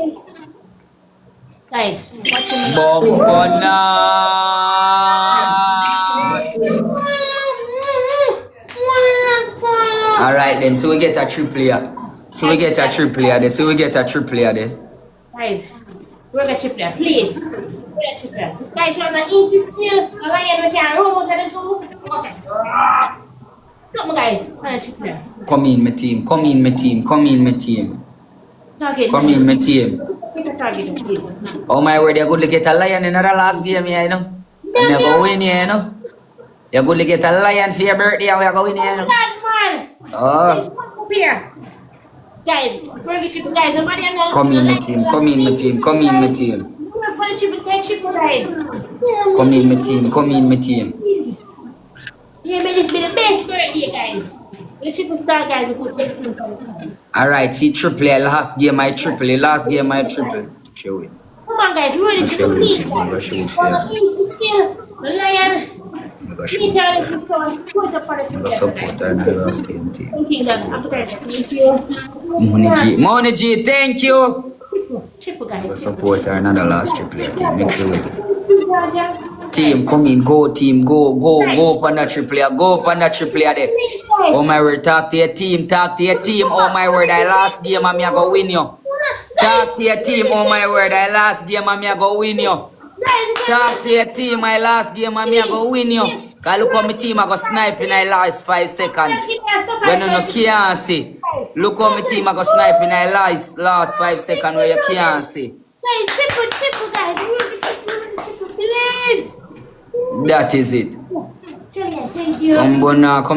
Guys, watch me. Bombona. Alright then, so we get a triple here. Guys, we're gonna chip there, please. Guys, we're gonna insist still. A lion, we can't run out of the zoo. Okay. Stop, guys. We're gonna chip there. Come in, my team. Target. Target, please. Oh my word, you're good to get a lion in the last game here, you know. And you're going to win here, you know. You're good to get a lion for your birthday, and we're going here, you know. God, man. Let's Oh, come up here. Guys, bring it triple, guys. Nobody on the come in, my team. Come in, my team. Come in, my team. Come on, triple, take triple, guys. Come in, my team. Come in, my team. Yeah, may this be the best birthday, guys. The triple star, guys, will put take triple. All right, see, triple. Last game, I triple. Last game, I triple. Show it. Come on, guys, we're the triple Show lead, it. guys. Show it. On the easy still, the lion. Show Me it. trying to put up on the Go triple, support her in the last game, team. Thank you, guys. I'm sorry. Thank you. Money G, thank you. Triple, guys. Go support her another last triple team. Make sure Triple. team come in, go team, go up on that triple A, go up on that triple A there. Oh my word, talk to your team, talk to your team. Oh my word, I last game and me I go win you. Talk to your team, oh my word, I last game and me I go win you. Talk to your team, I last game and me I go win you. Cause look how my team I go snipe in the last 5 seconds. When you no can't see. Look how my team I go snipe in the last 5 seconds where you can't see. Guys, triple, guys. Triple, please. That is it. Julian, thank you. Come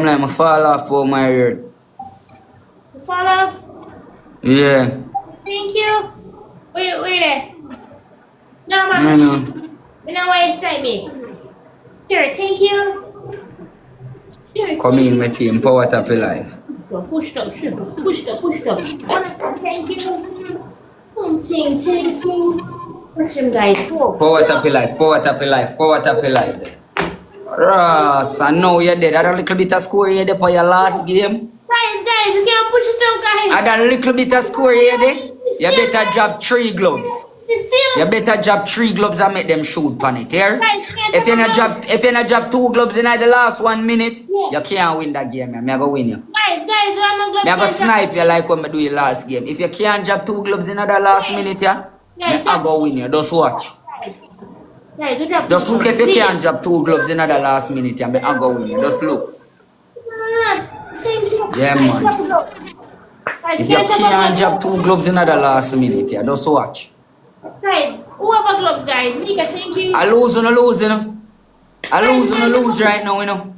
like my fall off for my word. Fall off. Yeah. Thank you. Wait there. No, man. No. You know why you say me? Sure, thank you. Sure, Come in, my team. Power tap your life. Push up. Thank you. Thank you. Push him, guys. Go. Power tap your life. Power tap your life. Power tap your life. Ross, I know you're dead. I had a little bit of score here for your last game. Guys, you can't push it down, guys. I had a little bit of score here there. You better drop 3 gloves. You better drop 3 gloves and make them shoot on it, here. If you not drop 2 gloves in the last 1 minute, you can't win that game. I'm going to win you. Guys, I'm I'm going to snipe you like when I do your last game. If you can't drop 2 gloves in the last minute, I'm going to win you. Just watch. Guys, you drop Just look if you can't drop 2 gloves in the last minute, I'm going to win you. Just look. Thank you. Yeah, man. Guys, If you can't drop 2 gloves in the last minute, just watch. Guys, who have a gloves, guys? Mika, thank you. I lose, you know. I lose right now, you know.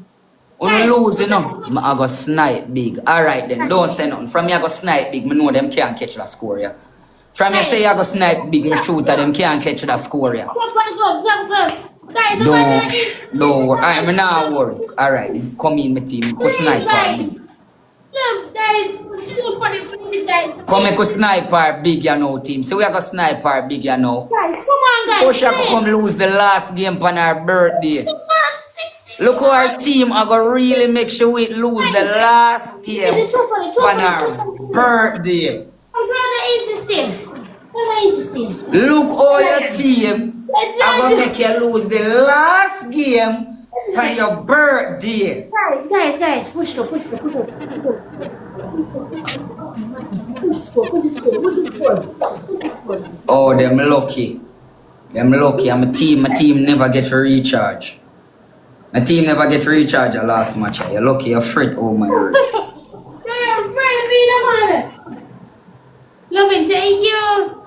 I lose, you know. I go snipe big. Alright then, don't say nothing. From me I go snipe big, I know them can't catch that score, yeah. From you say I go snipe big, me shoot at them can't catch that score, yeah. Drop gloves. Guys, Don't worry. I'm not worried. Alright, come in my team. Go snipe her big. Look, guys, shoot for the please, guys. Come and go snipe her big, you know, team. So we are go snipe her big, you know. Guys, come on, guys. Or she go come lose the last game on her birthday. Come on, 60. Look how our team are going to really make sure we lose the last game on our birthday. I'm rather interesting. Look how your team are going to make you lose the last game on your birthday. Guys, push it. Oh, them lucky. And my team never get to recharge. My team never get to recharge a last match. You're lucky, you're fret, oh my word. Loving, thank you.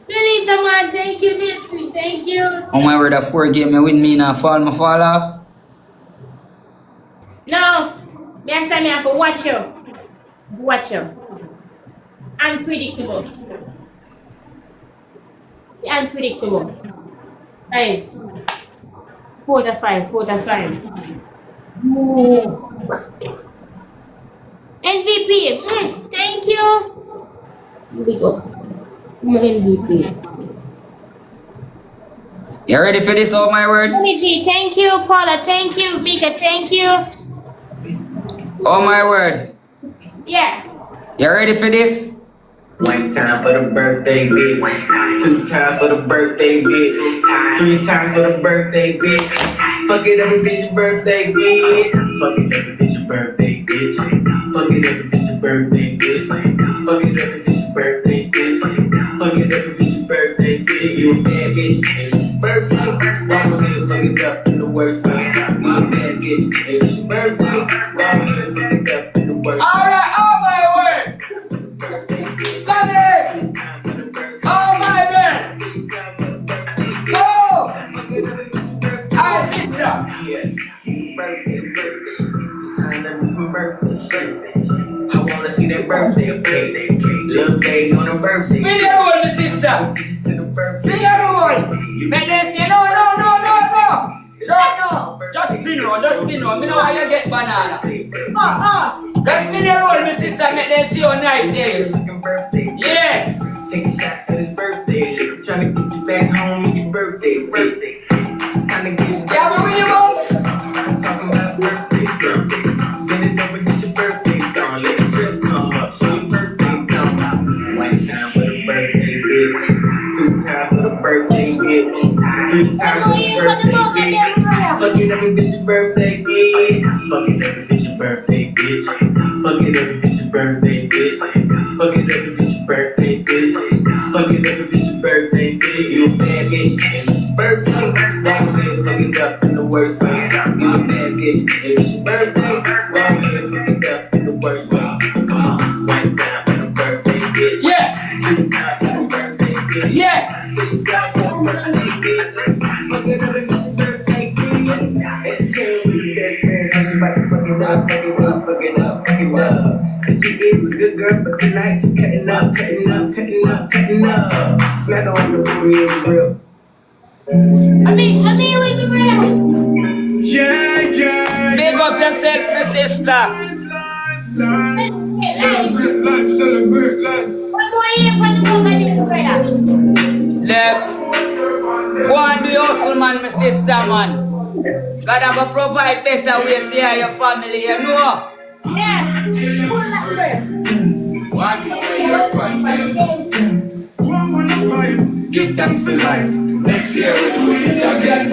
Believe the man, thank you. This week, thank you. Oh my word, a 4 game you win me now fall off. No, me I say me have to watch you. Unpredictable. Guys, 4 to 5. MVP, thank you. Here we go. MVP. You ready for this, oh my word? MVP, thank you. Paula, thank you. Mika, thank you. Oh my word. Yeah. You ready for this? 1 time for the birthday bitch, 2 times for the birthday bitch, 3 times for the birthday bitch. Fuck it every bitch's birthday bitch. Fuck it every bitch's birthday bitch. Fuck it every bitch's birthday bitch. Fuck it every bitch's birthday bitch. Fuck it every bitch's birthday bitch. You a bad bitch, it's your birthday. Why would you fuck it up in the worst way? You a bad bitch, it's your birthday. Why would you fuck it up in the worst way? Alright, oh my word! Come in! Oh my man! Go! Alright, sister! Birthday, birthday. It's time to do some birthday shit. birthday. Spin your roll, my sister. To the birthday. Spin your roll. Make them say, no. Just spin roll, Me know how you get banana. Just spin your roll, my sister. Make them see how nice it is. Yes. Take a shot to his birthday. Tryna get you back home on your birthday. Tryna get you back. Yeah, but when you bounce. I'm talking about birthday song. Get it over, get your birthday song. Let the dress come up, show your birthday come out. One time for the birthday bitch. Two times for the birthday bitch. Three times for the birthday bitch. Fuck it up and bitch your birthday bitch. Fuck it up and bitch your birthday bitch. Fuck it up and bitch your birthday bitch. Fuck it up and bitch your birthday bitch. Fuck it up and bitch your birthday bitch. You a bad bitch and it's birthday. Long live fuck it up in the worst way. You a bad bitch and it's your birthday. Long live fuck it up in the worst way. Come on, one time for the birthday bitch. Yeah. Two times for the birthday bitch. Yeah. Three times for the birthday bitch. Fuck it up and bitch your birthday bitch. It's cool with the best friends. So she about to fuck it up. And she is a good girl, but tonight she cutting up. Smack on the booty of the grill. I mean, with the real. Big up yourself, my sister. Celebrate life. One more year for the woman, brother. Left. Go and do hustle, man, my sister, man. God have to provide better ways here, your family, you know. Yeah. Pull that bread. One more year, Give thanks for life. Next year we do it again.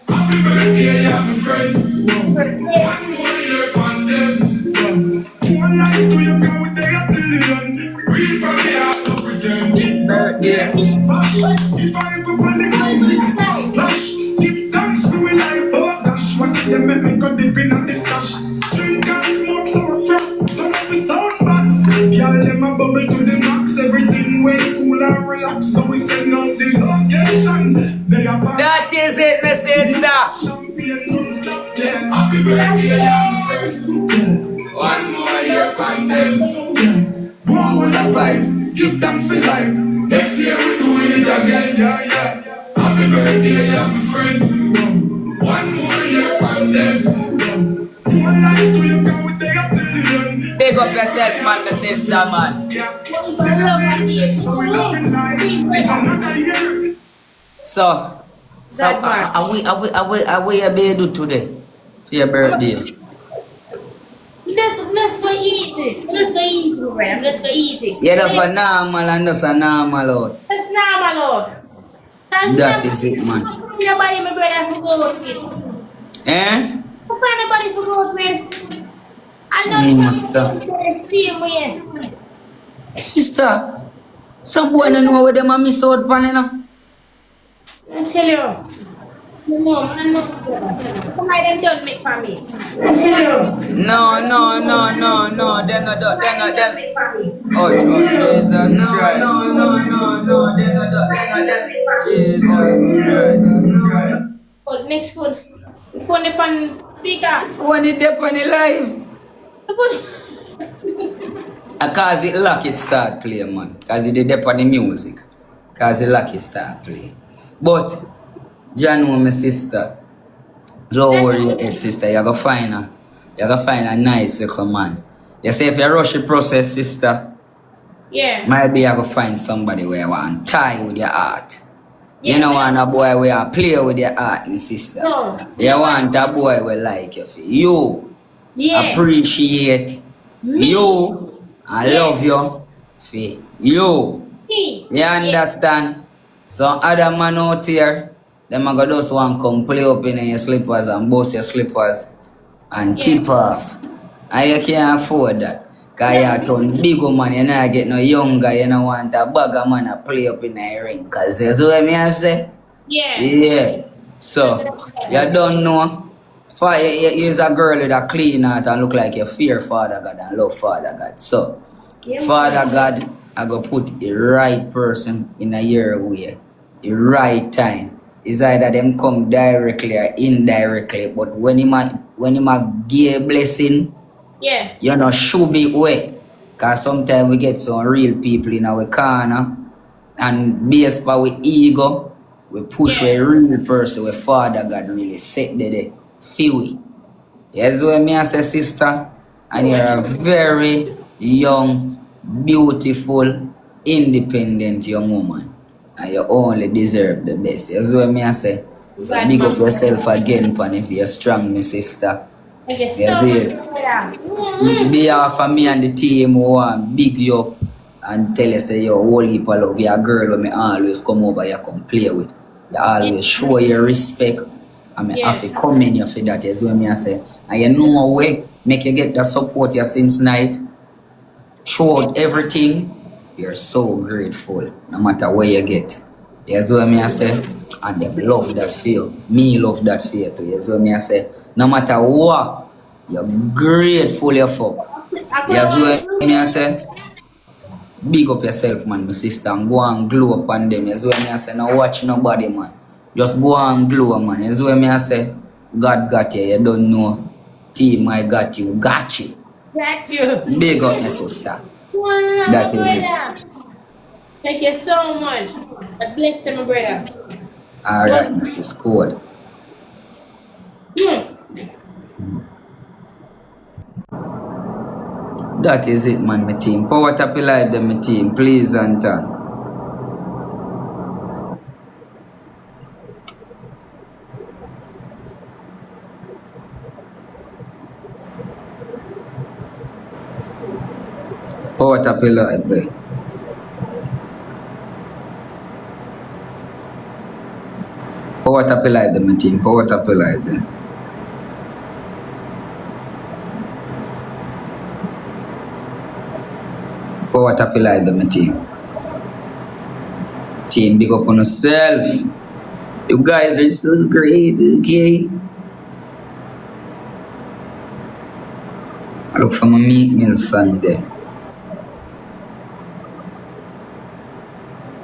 Happy birthday, yeah, my friend. One more year, pandem. One life to you, go with the atelier. Read from the heart, no pretend. birthday. If I ever want to go, flash. Give thanks to a life, oh gosh. Watch them make me go deep in on the stash. Drink and smoke so fresh. Don't let me sound box. Y'all let my bubble to the max. Everything way cool and relax. So we send out the location. They are back. That is it, my sister. Champagne non-stop, yeah. Happy birthday, yeah, my friend. One more year, pandem. One with the vibes. Give thanks for life. Next year we doing it again, yeah. Happy birthday, yeah, my friend. One more year, pandem. One life to you, go with the atelier. Big up yourself, man, my sister, man. So what you be do today for your birthday? Let's go eat it. Let's go eat it, brother. Let's go eat it. Yeah, that's what normal and that's a normal out. That's normal, Lord. That is it, man. Nobody, my brother, for go with it. Eh? Find nobody for go with. I know Master. Same way. Sister, some boy don't know where them a miss out pan, you know? I tell you. No, man, no. Why them don't make for me? I tell you. No. They're not. Oh, Jesus Christ. No. They're not. Jesus Christ. Oh, next phone. Phone upon speaker. When it dip on the live. Cause it lucky start play, man. Cause it dip on the music. Cause it lucky start play. But John, my sister. Don't worry your head, sister. You're gonna find a nice little man. You say if you rush the process, sister, Yeah. maybe you gonna find somebody where you want to tie with your heart. You don't want a boy where you play with your heart, my sister. No. You want a boy where like you feel. You Yeah. appreciate you and love you for you. Me. You understand? So other man out here, them a go just want come play up in your slippers and bust your slippers and tip off. And you can't afford that. Cause you turn big man, you not get no younger, you don't want a bugger man to play up in the ring. Cause that's what me have say. Yeah. Yeah. So you don't know. You're a girl with a clean heart and look like you fear Father God and love Father God. So Father God, I go put the right person in a your way, the right time. It's either them come directly or indirectly, but when him a give a blessing, Yeah. you know should be way. Cause sometimes we get some real people in our corner and based by our ego, we push Yeah. a real person where Father God really set there feel it. Yes, when me I say sister, and you're a very young, beautiful, independent young woman. And you only deserve the best. Yes, when me I say. So Glad big to up yourself again, Panis. You're strong, my sister. Thank you Yes, so much, yes. brother. Behalf of me and the team who want big you up and tell you say yo whole heap of love. You're a girl when me always come over here come play with. You always show your respect and me have to commend you for that. Is what me I say. And you know way make you get the support you since night. Throughout everything, you're so grateful no matter where you get. Yes, what me I say. And them love that feel. Me love that feel too. Yes, what me I say. No matter what, you're grateful you fuck. Yes, what me I say. Big up yourself, man, my sister, and go and glow up on them. Yes, what me I say. Now watch nobody, man. Just go and glow, man. Yes, what me I say. God got you. You don't know. Team, I got you. Got you. Got you. Big up, my sister. Wow, That is brother. Thank you so much. God bless you, my brother. Alright, Mrs. Code. That is it, man, my team. Power tap your life, them, my team. Please, Anton. Power tap your life, boy. Power tap your life, them, my team. Power tap your life, them. Power tap your life, them, my team. Team, big up on yourself. You guys are so great, okay? I look for my Meek Mill song there.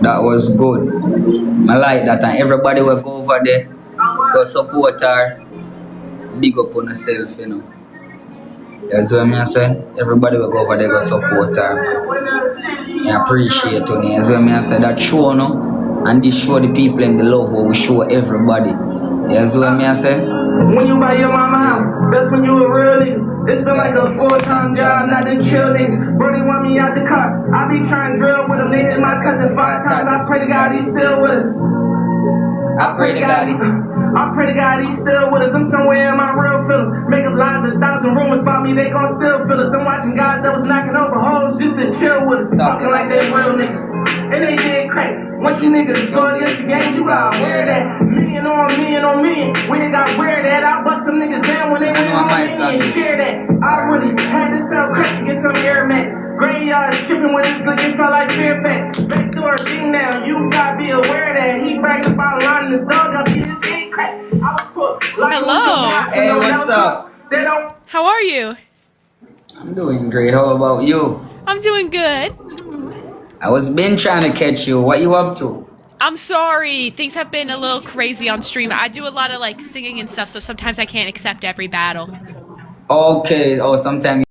That was good. I like that, and everybody will go over there, go support her. Big up on yourself, you know. That's what I say. Everybody will go over there, go support her. I appreciate it. That's what I say. That show, no? And this show the people and the love what we show everybody. That's what I say. When you buy your mama house, that's when you a real nigga. It's been like a full-time job, not to kill niggas. Brody want me out the car. I be trying to drill with him. They hit my cousin 5 times. I pray to God he's still with us. I pray to God. I pray to God he's still with us. I'm somewhere in my real feelings. Make up lines, 1,000 rumors about me, they gon' still feel us. I'm watching guys that was knocking over hoes just to chill with us. Talking like they real niggas. And they did crack. Once you niggas go against the game, you gotta wear that. Million on million. We ain't gotta wear that. I bust some niggas down when they ain't on me and share that. I really had to sell crack to get some Air Max. Graveyard shipping when it's looking felt like Fairfax. Backdoor thing now, you gotta be aware that he bragged about lining his dog up in his head crack. I was fucked. Like Hello. Hey, what's up? They don't. How are you? I'm doing great. How about you? I'm doing good. I was been trying to catch you. What you up to? I'm sorry. Things have been a little crazy on stream. I do a lot of like singing and stuff, so sometimes I can't accept every battle. Okay. Oh, sometimes.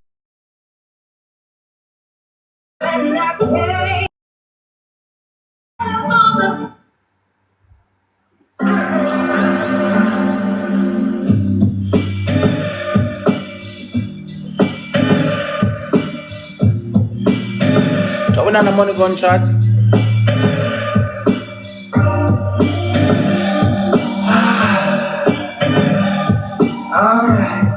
So we on the money gun chat. Alright.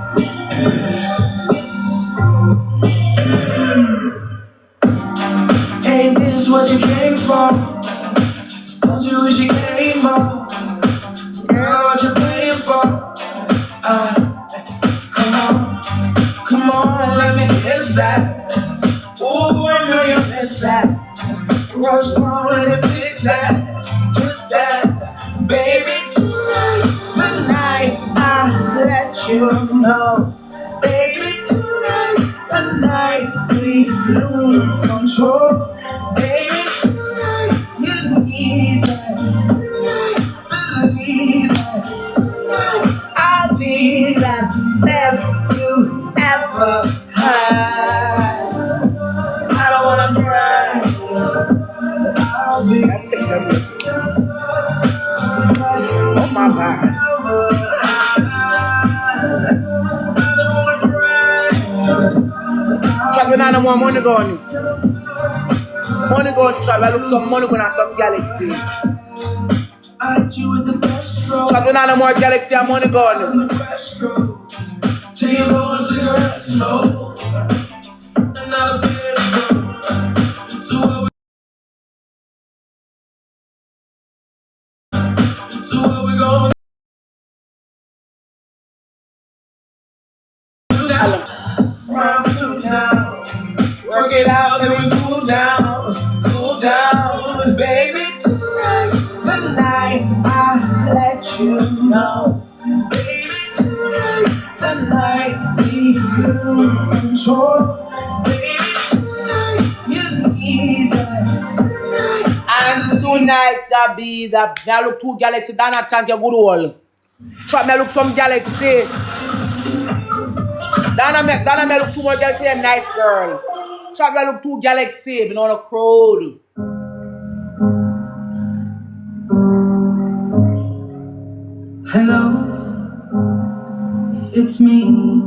Ain't this what you came for? Don't you wish you came more? Girl, what you playing for? Come on, let me kiss that. Oh, I know you miss that. Rush on, let me fix that. Just that, baby. Tonight, I'll let you know. Baby, tonight, we lose control. Baby, tonight, you need that. Tonight, believe that. Tonight, I'll be the best you ever had. That's it, oh my God. Chat with no more money going. Money going chat. I look some money going on some galaxy. Chat with no more galaxy and money going. Work it out, then we cool down, baby. Tonight, the night I let you know, baby. Tonight, the night we lose control, baby. Tonight, you need that. And tonight I be the I look two galaxy down at Tank your good wall. Try me look some galaxy. Dana me look two more galaxy a nice girl. Try me look two galaxy, but not a crowd. Hello, it's me.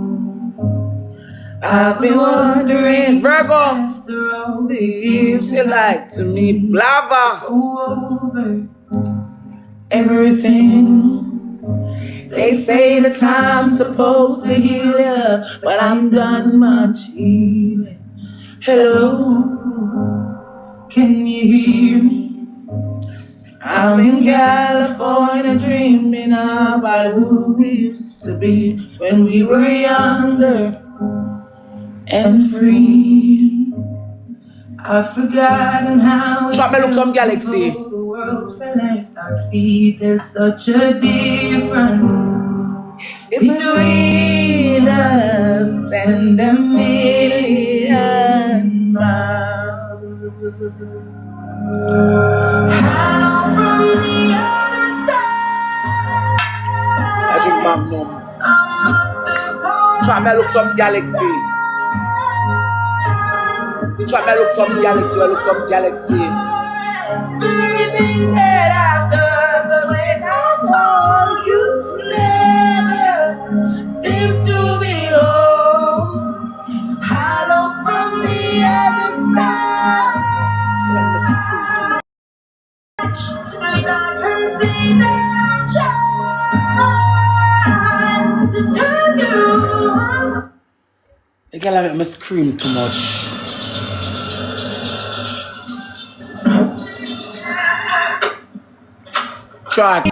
I've been wondering, Virgo, after all these years you like to me, lava. go over everything. They say the time's supposed to heal ya, but I'm done much healing. Hello, can you hear me? I'm in California dreaming about who we used to be when we were younger and free. I've forgotten how Try me look some galaxy. the world fell at our feet. There's such a difference between us and a million miles. How from the other side I drink Magnum. I must have gone. Try me look some galaxy. Try me look some galaxy. I look some galaxy. Everything that I've done, but when I call you, never seems to be home. Hello from the other side. And I can see that I'm trying to tell you. The girl make me scream too much. Chat.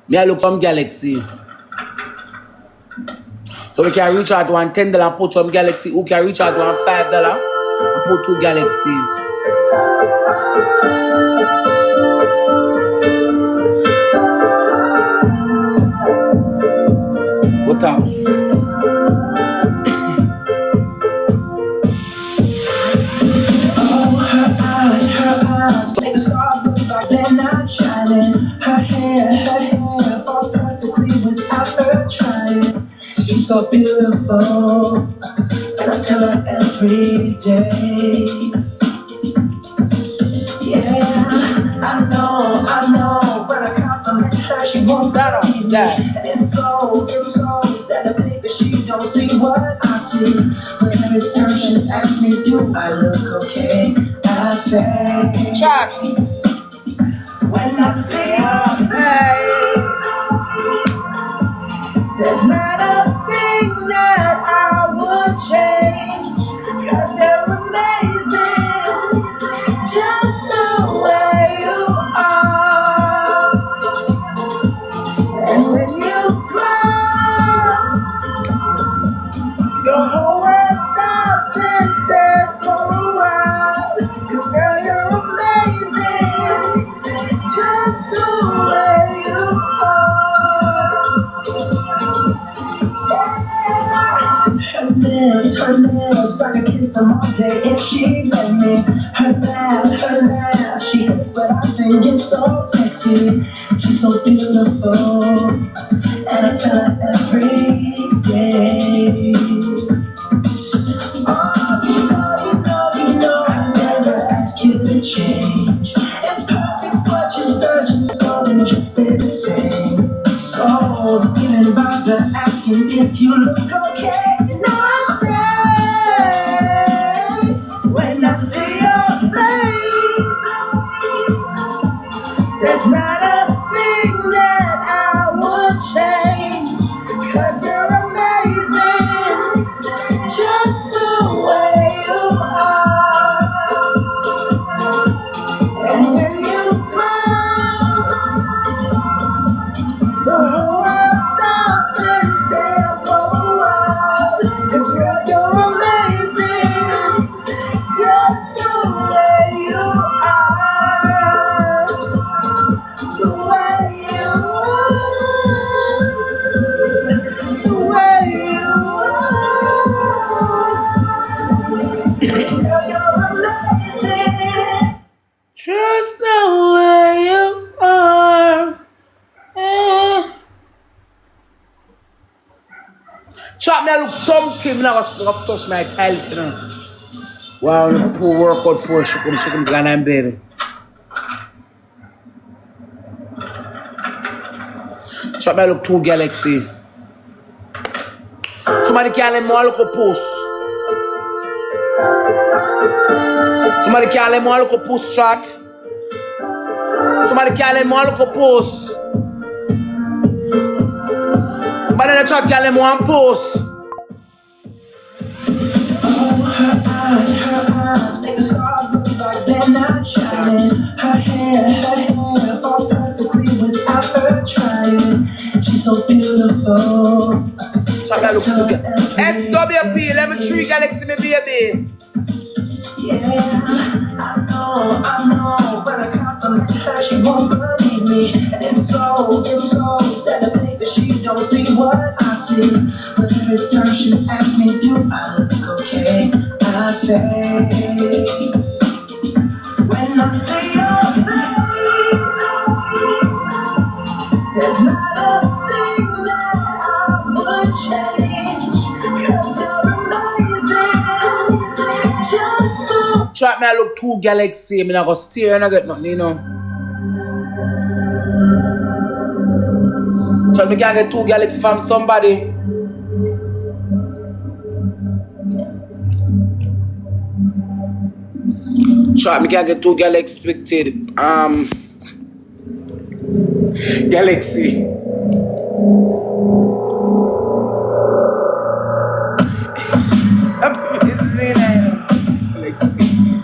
Me I look some galaxy. So we can reach out to one $10 and put some galaxy. Who can reach out to one $5 and put two galaxy. What up? Her eyes, make the stars look like they're not shining. Her hair falls perfectly without her trying. She's so beautiful, and I tell her every day. Yeah, I know, when I compliment her, she won't believe me. And it's so sad to think that she don't see what I see. But every time she asks me, do I look okay? I say, Chat. when I see her face, there's not a thing that I would change. 'Cause you're amazing, just the way you are. And when you smile, your whole world stops and stares for a while. 'Cause girl, you're amazing, just the way you are. Her lips, I could kiss them all day if she let me. Her laugh, she hits, but I think it's so sexy. She's so beautiful, and I tell her every day. Oh, you know, I never ask you to change. If You look okay. No, I say when I see your face, there's not a thing that I would change. 'Cause you're amazing, just the way you are. And when you smile, the whole world stops and stares for a while. 'Cause you're amazing, just the way you are. The way you are. The way you are. You're amazing, just the way you are. Chop me look something, now I touch my talent, you know. Wow, the poor workout, poor sukum, and baby. Chop me look too galaxy. Somebody can let me look a post. Somebody can let me look a post shot. Somebody can let me look a post. But in the chat, can let me one post. Her eyes make the stars look like they're not shining. Her hair falls perfectly without her trying. She's so beautiful. Chop me look too galaxy. SWP, let me 3 galaxy, me baby. Yeah, I know. When I compliment her, she won't believe me. And it's so sad to think that she don't see what I see. But every time she asks me, do I look okay? I say, when I see your face, there's not a thing that I would change. 'Cause you're amazing, just the Chop me look too galaxy, me not go steer and I get nothing, you know. Chop me can get 2 galaxy from somebody. Chop me can get 2 galaxy expected. Galaxy. This is me now. Expected.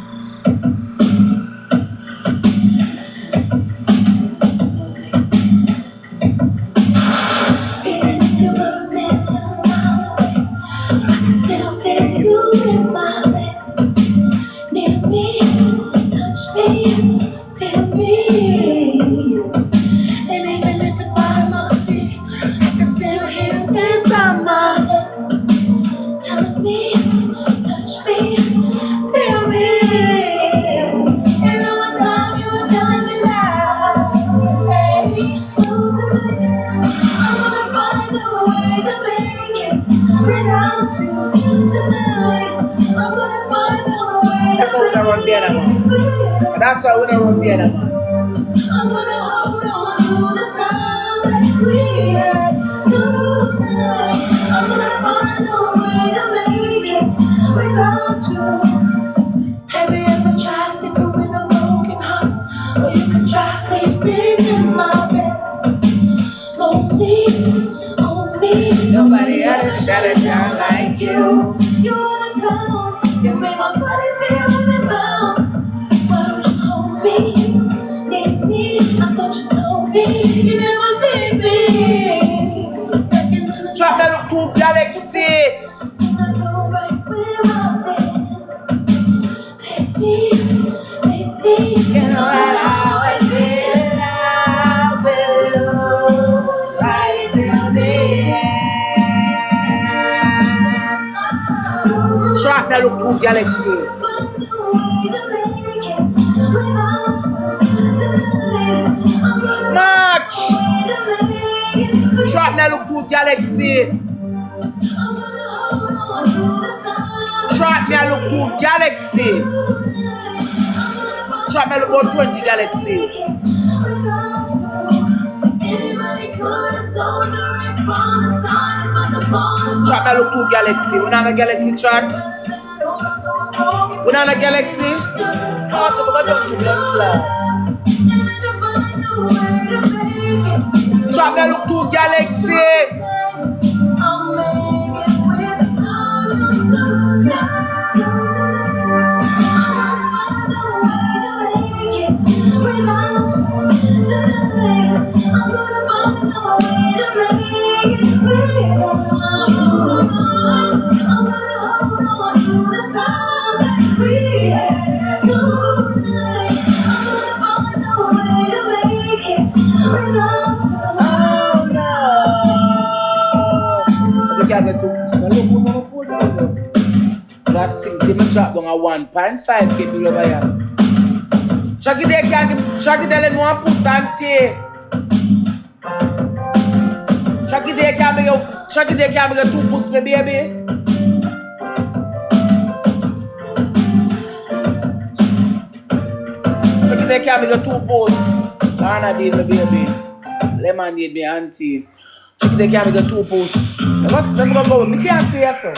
That's why we don't run piano, man. I'm gonna hold on to the time that we had tonight. I'm gonna find a way to make it without you. Have you ever tried sleeping with a broken heart? Or you could try sleeping in my bed. Lonely, on me. Nobody had to shut it down like you. You wanna come? You make my body feel bound. Need me, I thought you told me you never leave me. Chop me look too galaxy. I know right where I've been. Take me, baby. You know that I always been in love with you right till the end. Chop me look too galaxy. March! Trap me look good galaxy. Trap me look good galaxy. Trap me look about 20 galaxy. Anybody could have told her right from the start, but the ball Chat me look to Galaxy. We not a Galaxy chat. We not a Galaxy. Part of what done to them cloud. Chat me look to Galaxy. That's 60 me drop down a 1.5k people over here. Shaggy they can't give Shaggy tell him one puss and tea. Shaggy they can't make a 2 puss me baby. Shaggy they can't make a 2 puss. Lana did me baby. Lemon did me auntie. Shaggy they can't make a 2 puss. Let's go. Me can't stay here so.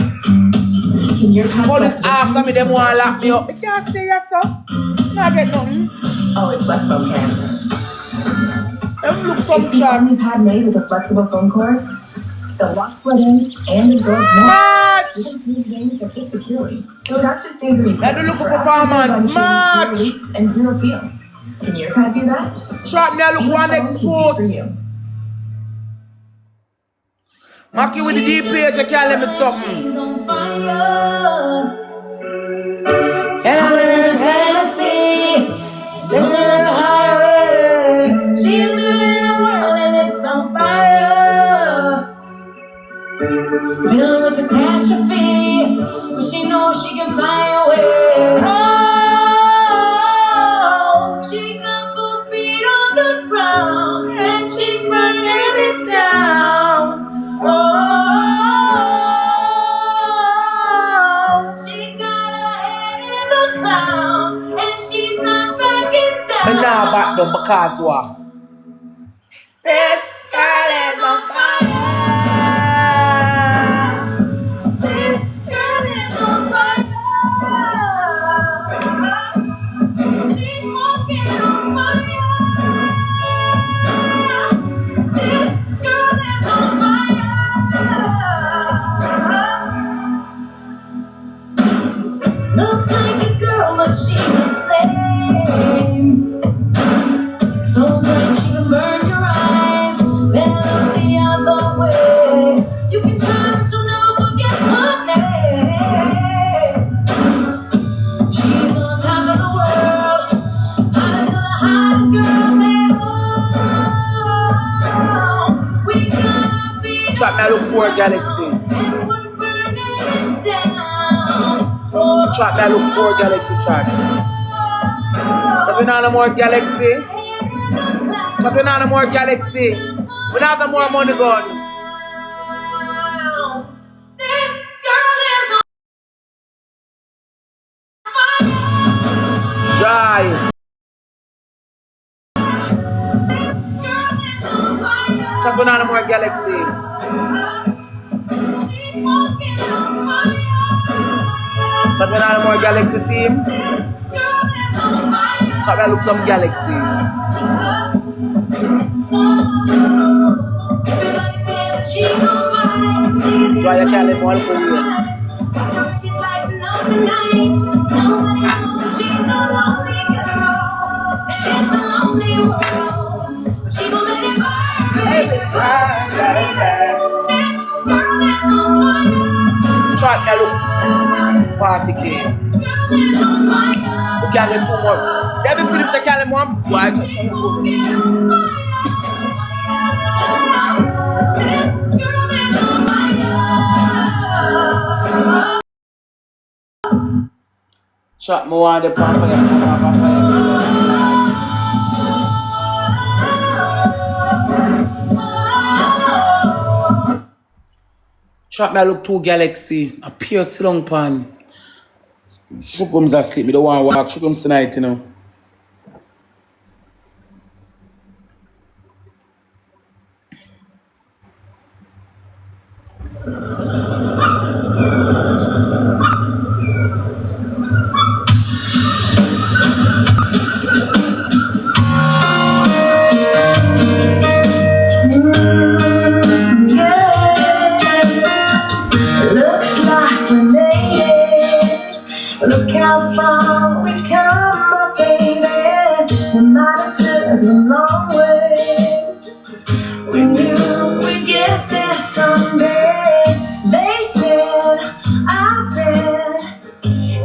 Police after me, them want to lock me up. I can't stay here, so. No, I get nothing. Always flexible camera. Them look some It's the shot. only pad made with a flexible foam core. The lock split in and absorbs more. Smart! These games that fit securely. So it actually stays in your Let me look for performance. Smart! Zero leaks and zero feel. Can your pad do that? Trap me, I look one For exposed. you. Marky with the deep page, you can't let me something. And I'm in Hennessy, living in the highway. She's living in the world and it's on fire. Feeling with catastrophe, but she knows she can fly away. Oh, she got both feet on the ground and she's burning it down. Oh, she got her head in the clouds and she's not backing down. And now back down because what? This girl is on fire. This girl is on fire. She's walking on fire. This girl is on fire. Looks like a girl, but she's a flame. So bright she can burn your eyes, then look the other way. You can try, but you'll never forget her name. She's on top of the world, hottest of the hottest girls. And we gotta be Trap me, I look for Galaxy. and we're burning it down. Oh, Trap me, I look for Galaxy chat. Trapping on no more Galaxy. Trapping on no more Galaxy. We don't have no more money gone. this girl is on fire. Dry. Girl is on fire. Trapping on no more Galaxy. She's walking on fire. Trapping on no more Galaxy team. Girl is on fire. Trap me, I look some Galaxy. Everybody says that she's on fire. Try your Cali more for you. She's lighting up the night. Nobody knows that she's a lonely girl. And it's a lonely world. But she gon' let it burn, baby, burn, baby. This girl is on fire. Trap me, I look party kid. Girl is on fire. We can't get too much. David Phillips, I can't let one. Why? She's walking on fire. This girl is on fire. Trap me one, the pan fire. Come off a fire. Trap me, I look two Galaxy. A pure slung pan. Shugums asleep. Me don't want to walk. Shugums tonight, you know. took a long way. We knew we'd get there someday. They said, I bet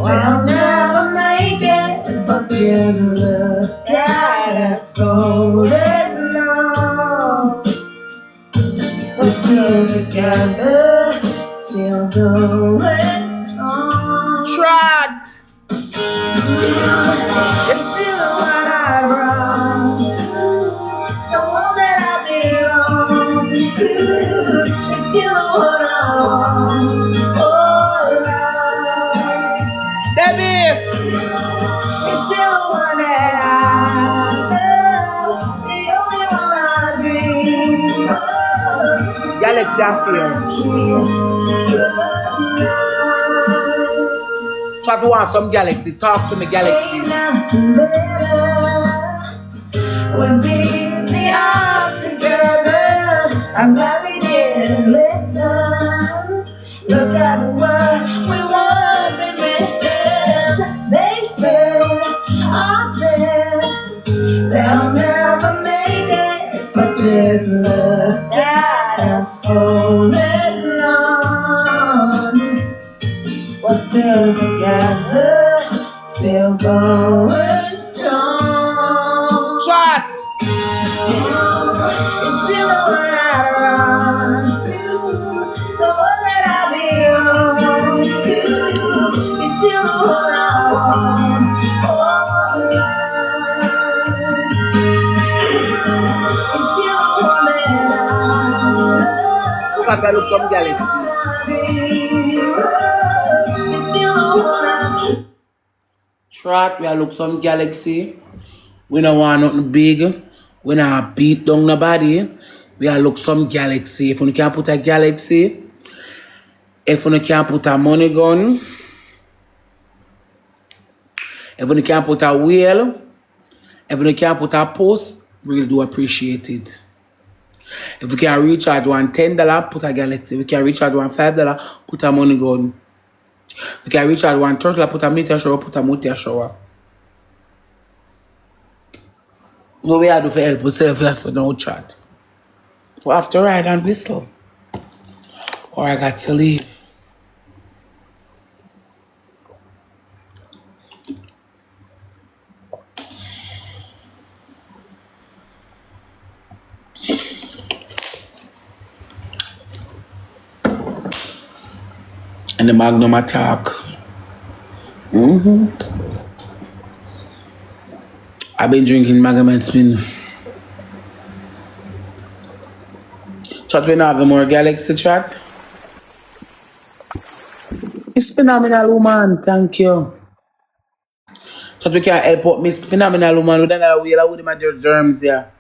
we'll never make it, but there's a love that has holding on. We're still together, still going strong. Trot. It's still what I run to, the one that I belong to. It's still what I want for life. Baby. It's still the one that I love, the only one I dream of. It's Galaxy still I feel. Trot, you want some Galaxy? Talk to me, Galaxy. Ain't nothing better when we the odds together. I'm glad we didn't listen. Look at what we would be missing. They said, I bet they'll never make it, but just love that us holding on. We're still together, still going strong. Trot. It's still the one I run to, the one that I belong to. It's still the one I want for life. It's still the one that I love. Trot, I look some Galaxy. Trot, we look some Galaxy. We don't want nothing big. We not beat down nobody. We look some Galaxy. If you can't put a Galaxy, if you can't put a money gun, if you can't put a wheel, if you can't put a post, really do appreciate it. If you can recharge one $10, put a Galaxy. If you can recharge one $5, put a money gun. If you can recharge one $30, put a meteor shower, put a meteor shower. What we have to do for help yourself, yes, so don't chat. We have to ride and whistle. Or I got to leave. And the Magnum attack. I've been drinking Magnum and Spin. Chat, we now have the more Galaxy chat. Miss Phenomenal Woman, thank you. Chat, we can help out Miss Phenomenal Woman with another wheel with my germs here.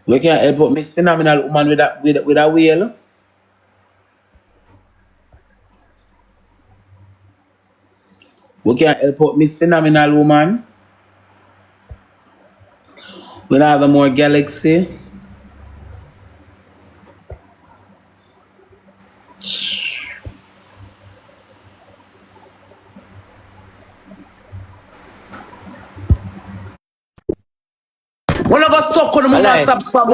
We can help out Miss Phenomenal Woman with a wheel. We can help out Miss Phenomenal Woman. We'll have the more Galaxy. When I go suck on the mama stop spam.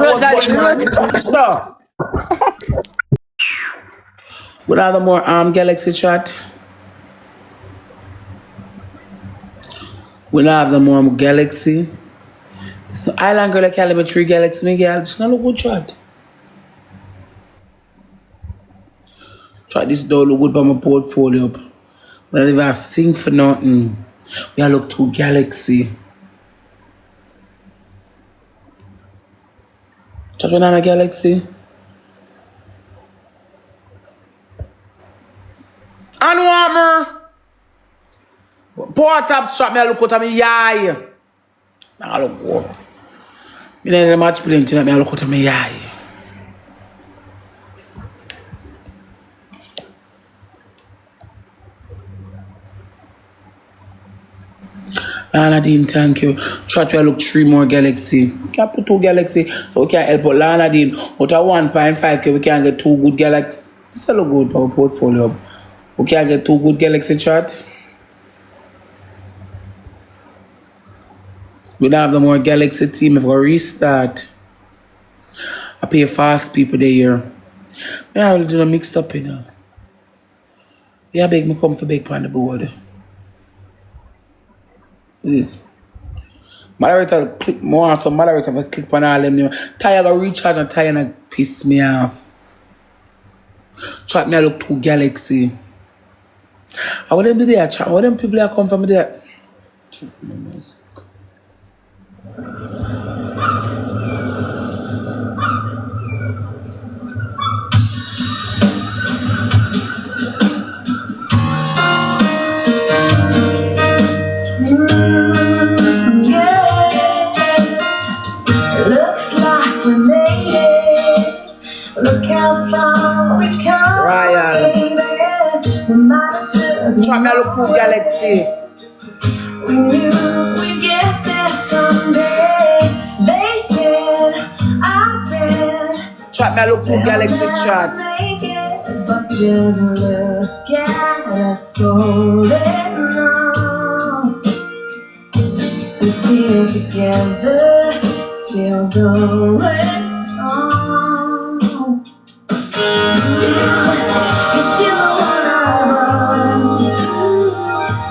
We'll have the more Galaxy chat. We'll have the more Galaxy. It's the Island Girl Academy 3 Galaxy, my girl. It's not a good chat. Try this door, look good by my portfolio. But I never sing for nothing. We all look to Galaxy. Chat with Nana Galaxy. And warmer. Poor top shot me, I look out at me yai. I look good. Me don't need much plenty, I look out at me yai. Lana Dean, thank you. Try to look 3 more Galaxy. We can put 2 Galaxy, so we can help out Lana Dean. Out of 1.5K, we can get 2 good Galaxy. This is a good for our portfolio. We can get 2 good Galaxy chat. We don't have no more Galaxy team. If we restart, I pay fast people there. I will do a mixed up, you know. Yeah, beg me come for big on the board. This. Moderator click more, so moderator will click on all them. Tire go recharge and tire and piss me off. Chat me I look to Galaxy. I want them to there chat. What them people that come from there? Looks like we made it. Look how far we've come. Ryan. Try me look to Galaxy. We knew we'd get there someday. They said, I bet. Try me look to Galaxy chat. Make it, but just look at us holding on. We're still together, still going strong. You're still the one I run to,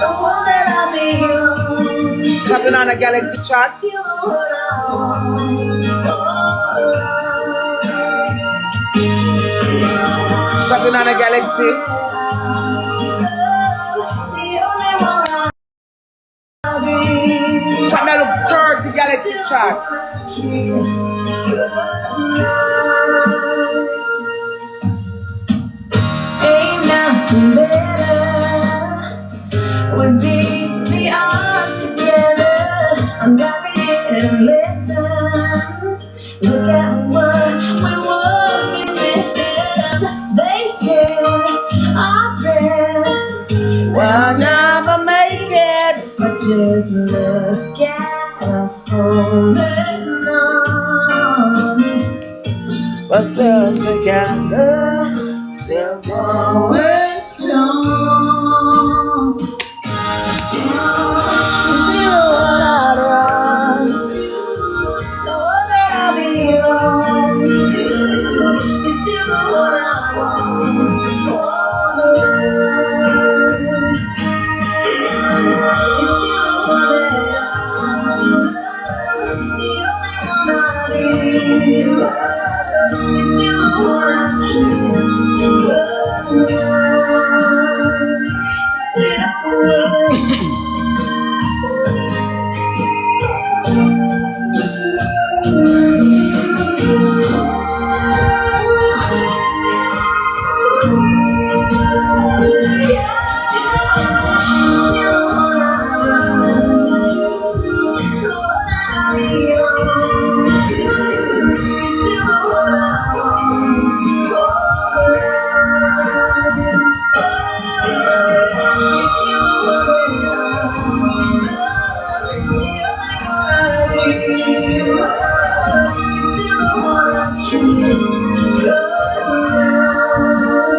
the one that I belong to. Tapping on the Galaxy chat. Still the one I want. Tapping on the Galaxy. The only one I dream. Try me look third to Galaxy chat. Ain't nothing better. Would be the odds together. I'm driving in and listen. Look at what we would be missing. They said, I bet we'll never make it. But just look at us holding on. We're still together, still going strong. Still what I'd run to, the one that I belong to. You're still the one I want. You're still the one that I love, the only one I dream of. You're still the one I kiss.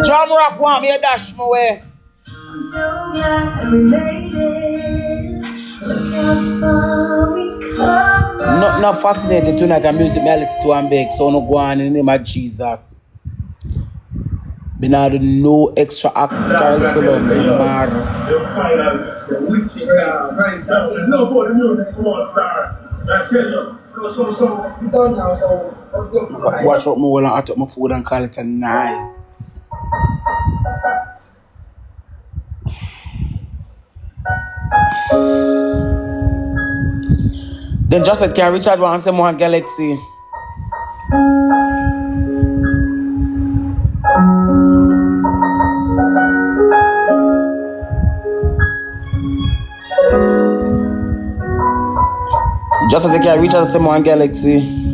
Drum rock want me a dash my way. I'm so glad we made it. Look how far we come. Not fascinated tonight and music me listen to and beg, so no go on in the name of Jesus. Me not do no extra curriculum tomorrow. No for the music, come on, star. I tell you, so we done now, so let's go for the Watch out, more and I took my food and call it a night. Then just said, can Richard want some more Galaxy? Just said, can Richard some more Galaxy?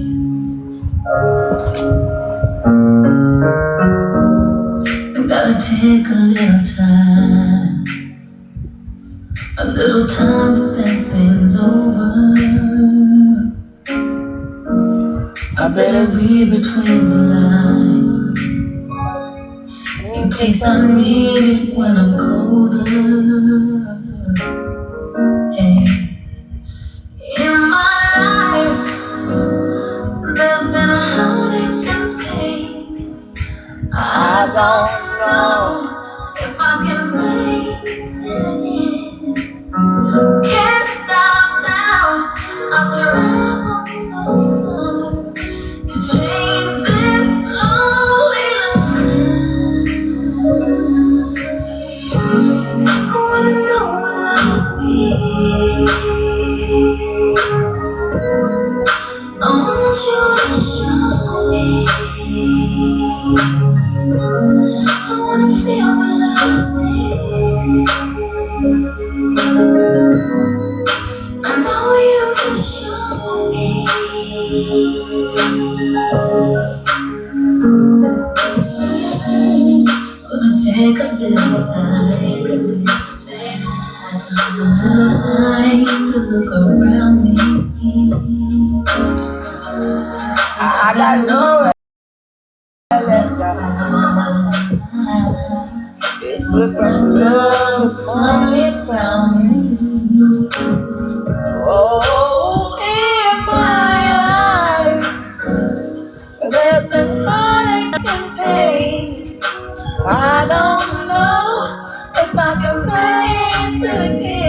I gotta take a little time to think things over. I better read between the lines in case I need it when I'm colder. Hey, in my don't know if I can face it again. Can't stop now. I've traveled so far to change this lonely life. I wanna know what love is. I want you to show me. I wanna feel what love is. I know you can show me. Gonna take a little time to look around me. I got no